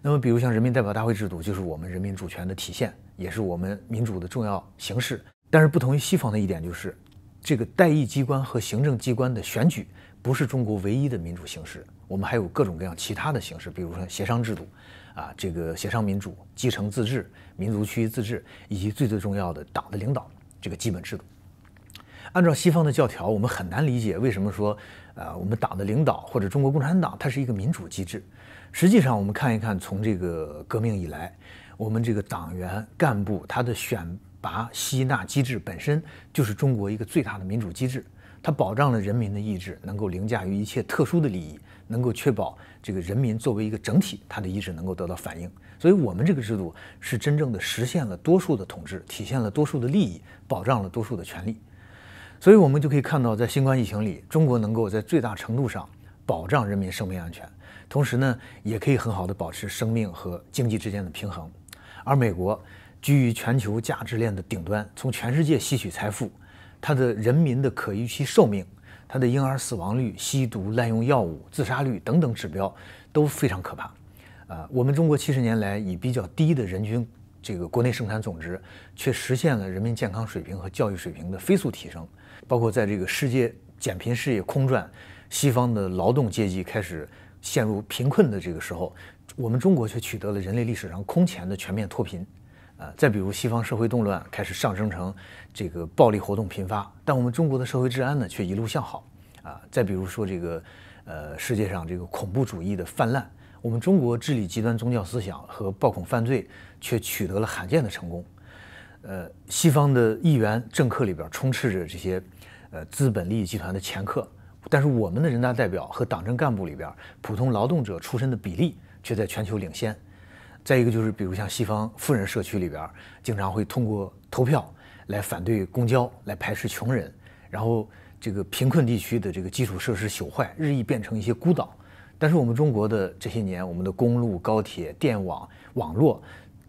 [SPEAKER 2] 那么比如像人民代表大会制度，就是我们人民主权的体现，也是我们民主的重要形式。但是不同于西方的一点就是，这个代议机关和行政机关的选举不是中国唯一的民主形式，我们还有各种各样其他的形式，比如说协商制度这个协商民主、基层自治、民族区域自治，以及最重要的党的领导这个基本制度。按照西方的教条，我们很难理解为什么说我们党的领导或者中国共产党它是一个民主机制。实际上我们看一看，从这个革命以来，我们这个党员干部他的选拔吸纳机制本身就是中国一个最大的民主机制，它保障了人民的意志能够凌驾于一切特殊的利益，能够确保这个人民作为一个整体，他的意志能够得到反映。所以我们这个制度是真正的实现了多数的统治，体现了多数的利益，保障了多数的权利。所以我们就可以看到，在新冠疫情里，中国能够在最大程度上保障人民生命安全，同时呢，也可以很好的保持生命和经济之间的平衡。而美国居于全球价值链的顶端，从全世界吸取财富，它的人民的可预期寿命、它的婴儿死亡率、吸毒、滥用药物、自杀率等等指标都非常可怕。我们中国70年来以比较低的人均这个国内生产总值，却实现了人民健康水平和教育水平的飞速提升。包括在这个世界减贫事业空转，西方的劳动阶级开始陷入贫困的这个时候，我们中国却取得了人类历史上空前的全面脱贫。再比如西方社会动乱开始上升成这个暴力活动频发，但我们中国的社会治安呢却一路向好。再比如说这个世界上这个恐怖主义的泛滥，我们中国治理极端宗教思想和暴恐犯罪却取得了罕见的成功。西方的议员政客里边充斥着这些资本利益集团的掮客，但是我们的人大代表和党政干部里边普通劳动者出身的比例却在全球领先。再一个就是，比如像西方富人社区里边，经常会通过投票来反对公交，来排斥穷人，然后这个贫困地区的这个基础设施朽坏，日益变成一些孤岛。但是我们中国的这些年，我们的公路、高铁、电网、网络，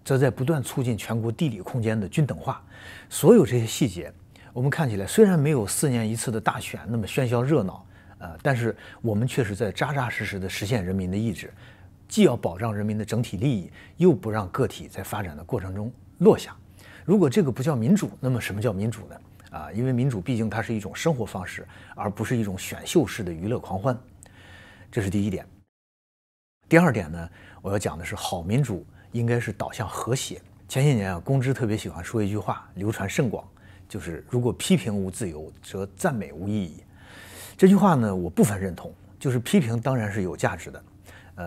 [SPEAKER 2] 则在不断促进全国地理空间的均等化。所有这些细节，我们看起来虽然没有4年一次的大选那么喧嚣热闹，但是我们却是在扎扎实实地实现人民的意志。既要保障人民的整体利益，又不让个体在发展的过程中落下。如果这个不叫民主，那么什么叫民主呢？因为民主毕竟它是一种生活方式，而不是一种选秀式的娱乐狂欢。这是第一点。第二点呢，我要讲的是好民主应该是导向和谐。前些年公知特别喜欢说一句话，流传甚广，就是如果批评无自由，则赞美无意义。这句话呢，我部分认同，就是批评当然是有价值的。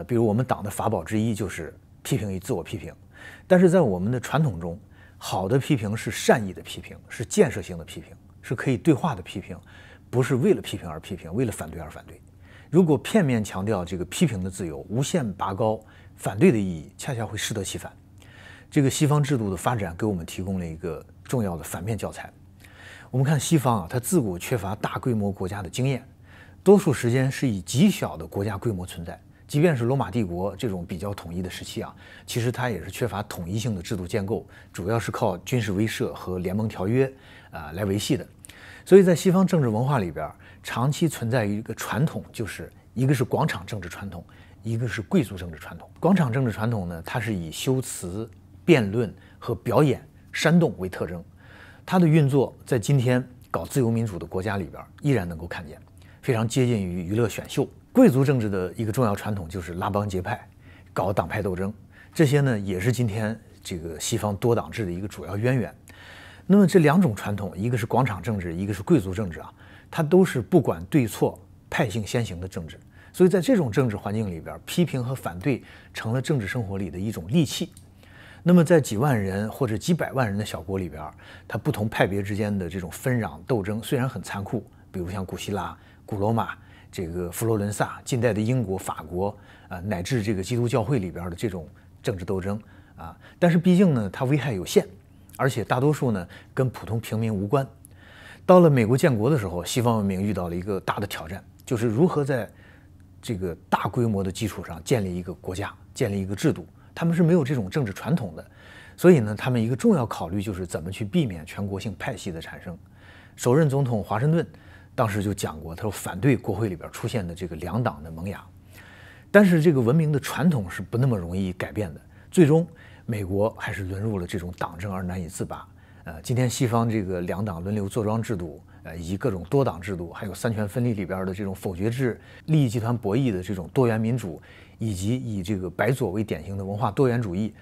[SPEAKER 2] 比如我们党的法宝之一就是批评与自我批评，但是在我们的传统中，好的批评是善意的批评，是建设性的批评，是可以对话的批评，不是为了批评而批评，为了反对而反对。如果片面强调这个批评的自由，无限拔高反对的意义，恰恰会适得其反。这个西方制度的发展给我们提供了一个重要的反面教材。我们看西方它自古缺乏大规模国家的经验，多数时间是以极小的国家规模存在。即便是罗马帝国这种比较统一的时期其实它也是缺乏统一性的制度建构，主要是靠军事威慑和联盟条约来维系的。所以在西方政治文化里边，长期存在一个传统，就是一个是广场政治传统，一个是贵族政治传统。广场政治传统呢，它是以修辞、辩论和表演煽动为特征，它的运作在今天搞自由民主的国家里边依然能够看见，非常接近于娱乐选秀。贵族政治的一个重要传统就是拉帮结派，搞党派斗争，这些呢也是今天这个西方多党制的一个主要渊源。那么这两种传统，一个是广场政治，一个是贵族政治它都是不管对错、派性先行的政治。所以在这种政治环境里边，批评和反对成了政治生活里的一种利器。那么在几万人或者几百万人的小国里边，它不同派别之间的这种纷攘斗争虽然很残酷，比如像古希腊、古罗马、这个佛罗伦萨、近代的英国、法国乃至这个基督教会里边的这种政治斗争但是毕竟呢，它危害有限，而且大多数呢跟普通平民无关。到了美国建国的时候，西方文明遇到了一个大的挑战，就是如何在这个大规模的基础上建立一个国家，建立一个制度。他们是没有这种政治传统的，所以呢，他们一个重要考虑就是怎么去避免全国性派系的产生。首任总统华盛顿当时就讲过，他说反对国会里边出现的这个两党的萌芽。但是这个文明的传统是不那么容易改变的，最终美国还是沦入了这种党政而难以自拔。今天西方这个两党轮流坐庄制度，以及各种多党制度，还有三权分立里边的这种否决制、利益集团博弈的这种多元民主，以及以这个白左为典型的文化多元主义，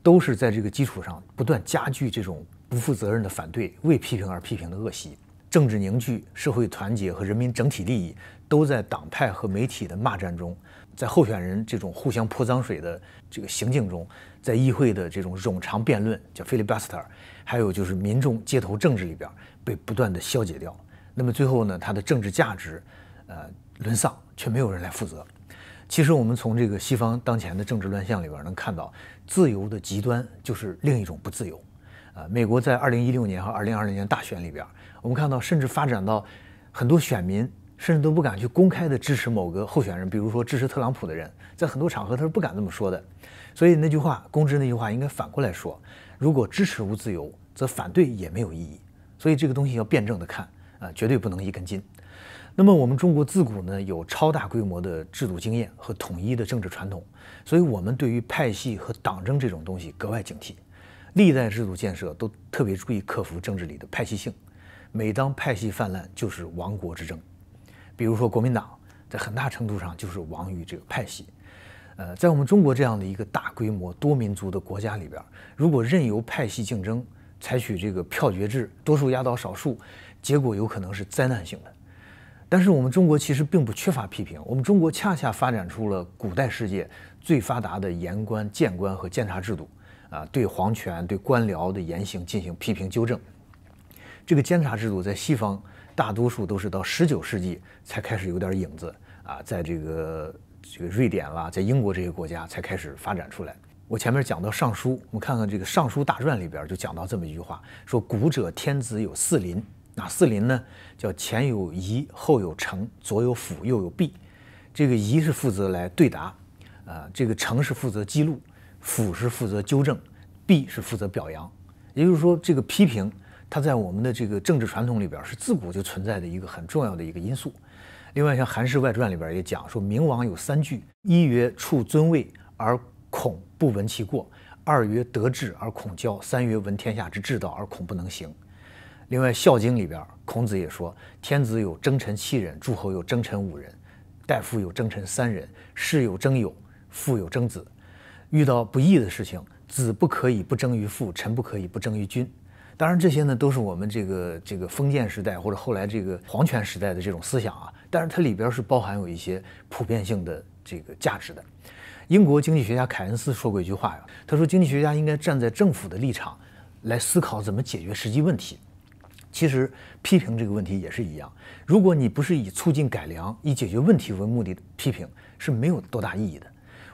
[SPEAKER 2] 都是在这个基础上不断加剧这种不负责任的反对、为批评而批评的恶习。政治凝聚、社会团结和人民整体利益都在党派和媒体的骂战中，在候选人这种互相泼脏水的这个行径中，在议会的这种冗长辩论叫 filibuster， 还有就是民众街头政治里边被不断的消解掉。那么最后呢，它的政治价值沦丧，却没有人来负责。其实我们从这个西方当前的政治乱象里边能看到，自由的极端就是另一种不自由。美国在2016年和2020年大选里边，我们看到甚至发展到很多选民甚至都不敢去公开的支持某个候选人，比如说支持特朗普的人，在很多场合他是不敢这么说的。所以那句话，公知那句话应该反过来说，如果支持无自由，则反对也没有意义。所以这个东西要辩证的看绝对不能一根筋。那么我们中国自古呢有超大规模的制度经验和统一的政治传统，所以我们对于派系和党争这种东西格外警惕。历代制度建设都特别注意克服政治里的派系性，每当派系泛滥就是亡国之争。比如说国民党在很大程度上就是亡于这个派系。在我们中国这样的一个大规模多民族的国家里边，如果任由派系竞争，采取这个票决制，多数压倒少数，结果有可能是灾难性的。但是我们中国其实并不缺乏批评，我们中国恰恰发展出了古代世界最发达的言官、谏官和监察制度。对皇权、对官僚的言行进行批评纠正。这个监察制度在西方大多数都是到19世纪才开始有点影子在这个瑞典啦，在英国这些国家才开始发展出来。我前面讲到《尚书》，我们看看这个《尚书大传》里边就讲到这么一句话，说古者天子有4邻，哪4邻呢？叫前有仪，后有丞，左有辅，右有弼。这个仪是负责来对答，这个丞是负责记录，辅是负责纠正，弼是负责表扬。也就是说，这个批评它在我们的这个政治传统里边是自古就存在的一个很重要的一个因素。另外，像《韩氏外传》里边也讲说，明王有3句：一曰处尊位而恐不闻其过；二曰得志而恐骄；三曰闻天下之至道而恐不能行。另外，《孝经》里边孔子也说，天子有征臣7人，诸侯有征臣5人，大夫有征臣3人，士有征友，父有征子。遇到不义的事情，子不可以不争于父，臣不可以不争于君。当然，这些呢都是我们这个封建时代或者后来这个皇权时代的这种思想但是它里边是包含有一些普遍性的这个价值的。英国经济学家凯恩斯说过一句话他说经济学家应该站在政府的立场来思考怎么解决实际问题。其实批评这个问题也是一样，如果你不是以促进改良、以解决问题为目的的批评，是没有多大意义的。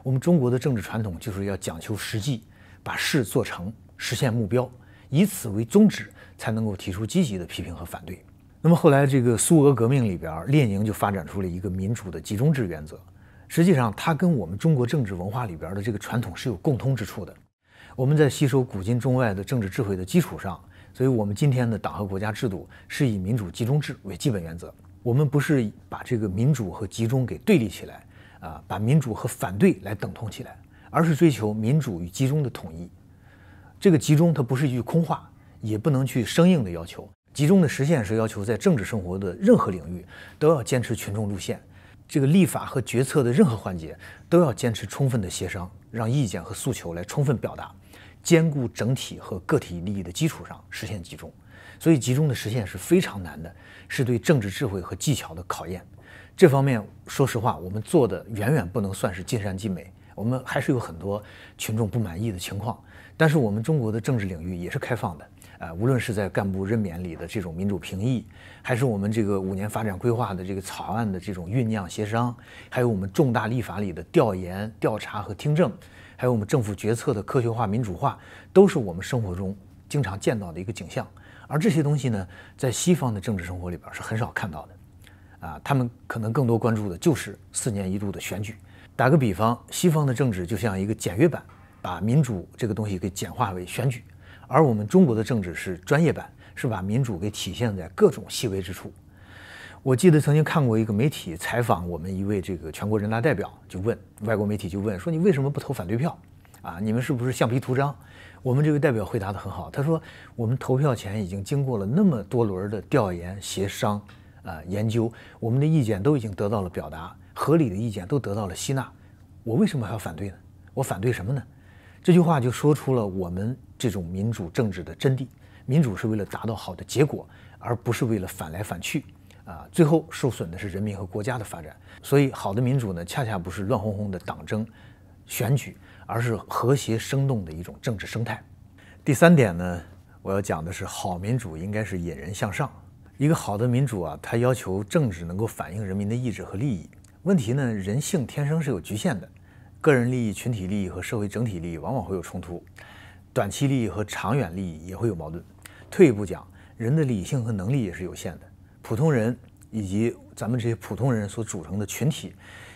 [SPEAKER 2] 我们中国的政治传统就是要讲求实际，把事做成，实现目标，以此为宗旨，才能够提出积极的批评和反对。那么后来这个苏俄革命里边，列宁就发展出了一个民主的集中制原则。实际上，它跟我们中国政治文化里边的这个传统是有共通之处的。我们在吸收古今中外的政治智慧的基础上，所以我们今天的党和国家制度是以民主集中制为基本原则。我们不是把这个民主和集中给对立起来把民主和反对来等同起来，而是追求民主与集中的统一。这个集中它不是一句空话，也不能去生硬的要求。集中的实现是要求在政治生活的任何领域都要坚持群众路线，这个立法和决策的任何环节都要坚持充分的协商，让意见和诉求来充分表达，兼顾整体和个体利益的基础上实现集中。所以集中的实现是非常难的，是对政治智慧和技巧的考验。这方面说实话，我们做的远远不能算是尽善尽美，我们还是有很多群众不满意的情况。但是我们中国的政治领域也是开放的无论是在干部任免里的这种民主评议，还是我们这个5年发展规划的这个草案的这种酝酿协商，还有我们重大立法里的调研、调查和听证，还有我们政府决策的科学化、民主化，都是我们生活中经常见到的一个景象。而这些东西呢，在西方的政治生活里边是很少看到的他们可能更多关注的就是4年1度的选举。打个比方，西方的政治就像一个简约版，把民主这个东西给简化为选举。而我们中国的政治是专业版，是把民主给体现在各种细微之处。我记得曾经看过一个媒体采访我们一位这个全国人大代表，就问外国媒体就问说，你为什么不投反对票你们是不是橡皮图章？我们这位代表回答得很好，他说我们投票前已经经过了那么多轮的调研、协商研究，我们的意见都已经得到了表达，合理的意见都得到了吸纳，我为什么还要反对呢？我反对什么呢？这句话就说出了我们这种民主政治的真谛。民主是为了达到好的结果，而不是为了反来反去最后受损的是人民和国家的发展。所以好的民主呢，恰恰不是乱哄哄的党争选举，而是和谐生动的一种政治生态。第3点呢，我要讲的是好民主应该是引人向上。一个好的民主它要求政治能够反映人民的意志和利益。问题呢，人性天生是有局限的，个人利益、群体利益和社会整体利益往往会有冲突，短期利益和长远利益也会有矛盾。退一步讲，人的理性和能力也是有限的。普通人以及咱们这些普通人所组成的群体，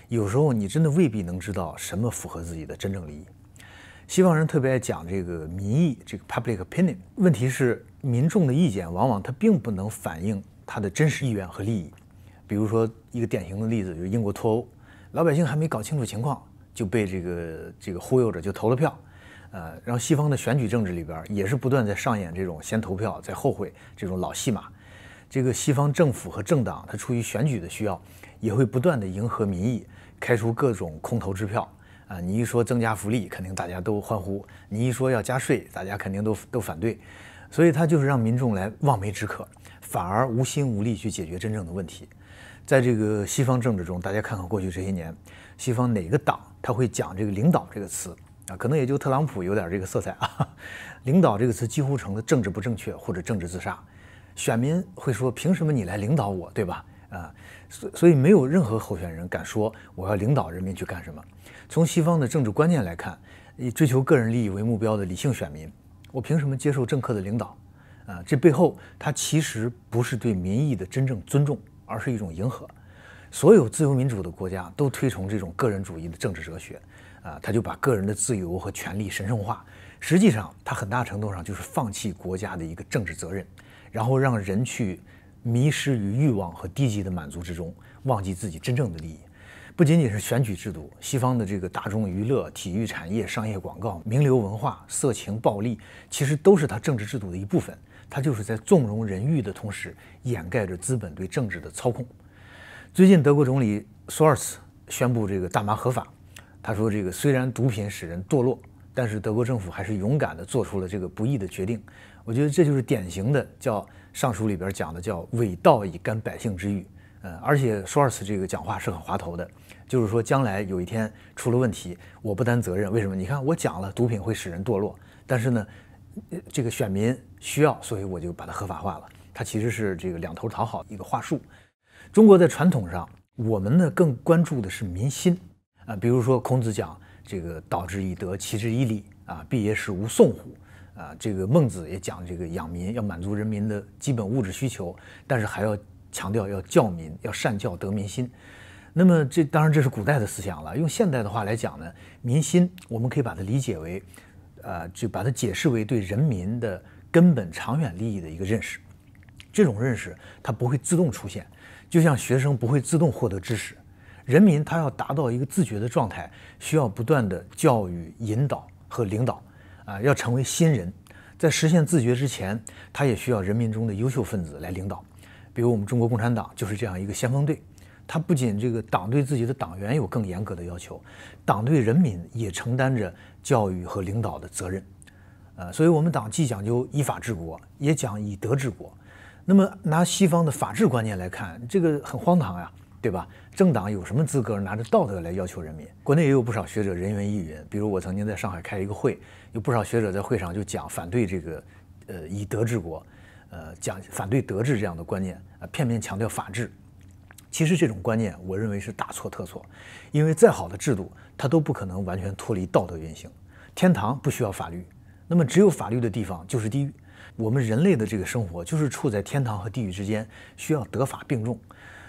[SPEAKER 2] 有时候你真的未必能知道什么符合自己的真正利益。西方人特别爱讲这个民意，这个 public opinion。问题是，民众的意见往往它并不能反映他的真实意愿和利益。比如说一个典型的例子，就是英国脱欧，老百姓还没搞清楚情况，就被这个忽悠着就投了票。然后西方的选举政治里边也是不断在上演这种先投票再后悔这种老戏码。这个西方政府和政党，它出于选举的需要，也会不断的迎合民意，开出各种空头支票你一说增加福利，肯定大家都欢呼；你一说要加税，大家肯定都反对。所以它就是让民众来望梅止渴，反而无心无力去解决真正的问题。在这个西方政治中，大家看看过去这些年，西方哪个党他会讲这个领导这个词啊，可能也就特朗普有点这个色彩啊。领导这个词几乎成了政治不正确或者政治自杀，选民会说凭什么你来领导我，对吧？所以没有任何候选人敢说我要领导人民去干什么。从西方的政治观念来看，以追求个人利益为目标的理性选民，我凭什么接受政客的领导？这背后它其实不是对民意的真正尊重，而是一种迎合。所有自由民主的国家都推崇这种个人主义的政治哲学，他就把个人的自由和权利神圣化。实际上，它很大程度上就是放弃国家的一个政治责任，然后让人去迷失于欲望和低级的满足之中，忘记自己真正的利益。不仅仅是选举制度，西方的这个大众娱乐、体育产业、商业广告、名流文化、色情暴力，其实都是它政治制度的一部分。它就是在纵容人欲的同时，掩盖着资本对政治的操控。最近，德国总理索尔茨宣布这个大麻合法。他说，这个虽然毒品使人堕落，但是德国政府还是勇敢地做出了这个不义的决定。我觉得这就是典型的叫上书里边讲的叫伪道以甘百姓之欲。而且索尔茨这个讲话是很滑头的，就是说将来有一天出了问题，我不担责任。为什么？你看我讲了毒品会使人堕落，但是呢，这个选民需要，所以我就把它合法化了。它其实是这个两头讨好一个话术。中国在传统上，我们呢更关注的是民心比如说孔子讲这个道之以德，齐之以礼必也是无讼乎这个孟子也讲这个养民，要满足人民的基本物质需求，但是还要强调要教民，要善教得民心。那么当然这是古代的思想了，用现代的话来讲呢，民心我们可以把它理解为就把它解释为对人民的根本长远利益的一个认识。这种认识它不会自动出现，就像学生不会自动获得知识，人民他要达到一个自觉的状态，需要不断的教育、引导和领导要成为新人。在实现自觉之前，他也需要人民中的优秀分子来领导。比如我们中国共产党就是这样一个先锋队，他不仅这个党对自己的党员有更严格的要求，党对人民也承担着教育和领导的责任。所以我们党既讲究依法治国，也讲以德治国。那么拿西方的法治观念来看，这个很荒唐呀，对吧？政党有什么资格拿着道德来要求人民？国内也有不少学者人云亦云，比如我曾经在上海开一个会，有不少学者在会上就讲反对这个以德治国，讲反对德治这样的观念，片面强调法治。其实这种观念我认为是大错特错，因为再好的制度它都不可能完全脱离道德运行。天堂不需要法律，那么只有法律的地方就是地狱。我们人类的这个生活就是处在天堂和地狱之间，需要德法并重。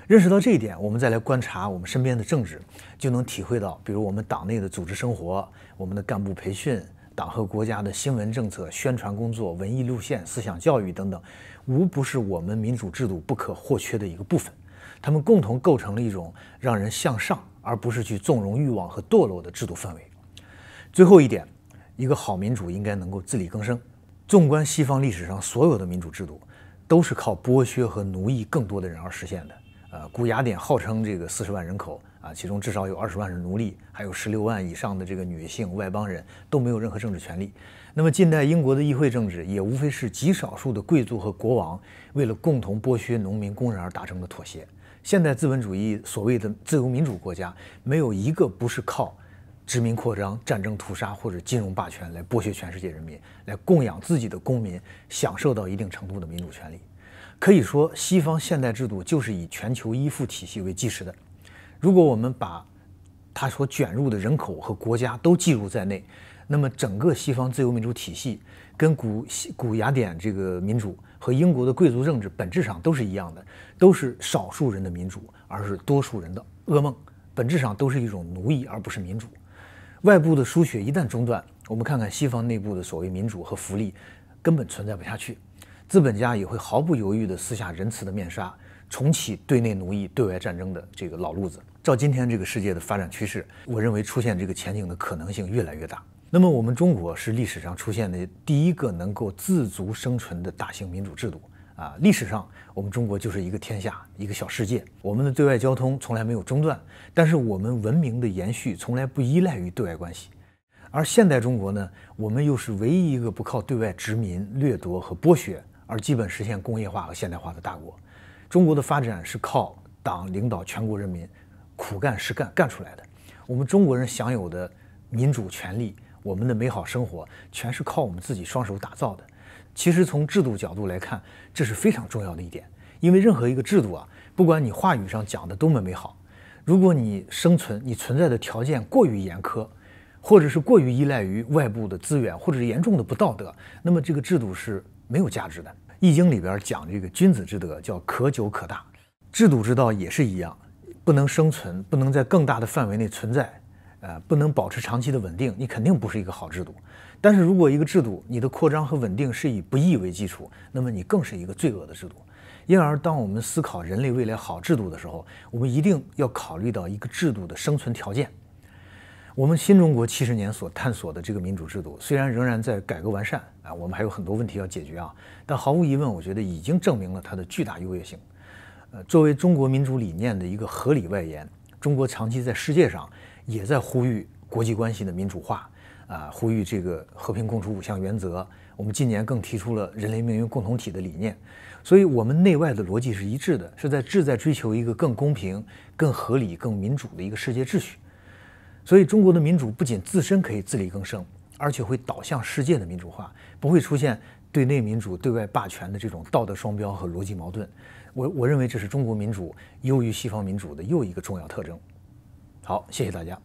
[SPEAKER 2] 认识到这一点，我们再来观察我们身边的政治，就能体会到，比如我们党内的组织生活、我们的干部培训、党和国家的新闻政策、宣传工作、文艺路线、思想教育等等，无不是我们民主制度不可或缺的一个部分。它们共同构成了一种让人向上，而不是去纵容欲望和堕落的制度氛围。最后一点，一个好民主应该能够自力更生。纵观西方历史上所有的民主制度，都是靠剥削和奴役更多的人而实现的。古雅典号称这个40万人口其中至少有20万是奴隶，还有16万以上的这个女性外邦人都没有任何政治权利。那么近代英国的议会政治也无非是极少数的贵族和国王为了共同剥削农民工人而达成的妥协。现代资本主义所谓的自由民主国家，没有一个不是靠殖民扩张、战争屠杀或者金融霸权来剥削全世界人民，来供养自己的公民享受到一定程度的民主权利。可以说，西方现代制度就是以全球依附体系为基石的。如果我们把它所卷入的人口和国家都计入在内，那么整个西方自由民主体系跟古雅典这个民主和英国的贵族政治本质上都是一样的，都是少数人的民主，而是多数人的噩梦，本质上都是一种奴役，而不是民主。外部的输血一旦中断，我们看看西方内部的所谓民主和福利根本存在不下去，资本家也会毫不犹豫地撕下仁慈的面纱，重启对内奴役、对外战争的这个老路子。照今天这个世界的发展趋势，我认为出现这个前景的可能性越来越大。那么我们中国是历史上出现的第一个能够自足生存的大型民主制度历史上我们中国就是一个天下，一个小世界，我们的对外交通从来没有中断，但是我们文明的延续从来不依赖于对外关系。而现代中国呢，我们又是唯一一个不靠对外殖民、掠夺和剥削而基本实现工业化和现代化的大国。中国的发展是靠党领导全国人民苦干实干干出来的。我们中国人享有的民主权利我们的美好生活全是靠我们自己双手打造的。其实从制度角度来看，这是非常重要的一点，因为任何一个制度啊，不管你话语上讲的多么美好，如果你生存你存在的条件过于严苛，或者是过于依赖于外部的资源，或者是严重的不道德，那么这个制度是没有价值的。《易经》里边讲这个君子之德叫可久可大，制度之道也是一样，不能生存，不能在更大的范围内存在，不能保持长期的稳定，你肯定不是一个好制度。但是如果一个制度你的扩张和稳定是以不义为基础，那么你更是一个罪恶的制度。因而当我们思考人类未来好制度的时候，我们一定要考虑到一个制度的生存条件。我们新中国70年所探索的这个民主制度，虽然仍然在改革完善啊，我们还有很多问题要解决啊，但毫无疑问，我觉得已经证明了它的巨大优越性。作为中国民主理念的一个合理外延，中国长期在世界上也在呼吁国际关系的民主化，呼吁这个和平共处5项原则。我们近年更提出了人类命运共同体的理念，所以我们内外的逻辑是一致的，志在追求一个更公平、更合理、更民主的一个世界秩序。所以中国的民主不仅自身可以自力更生，而且会导向世界的民主化，不会出现对内民主、对外霸权的这种道德双标和逻辑矛盾。我认为这是中国民主优于西方民主的又一个重要特征。好，谢谢大家。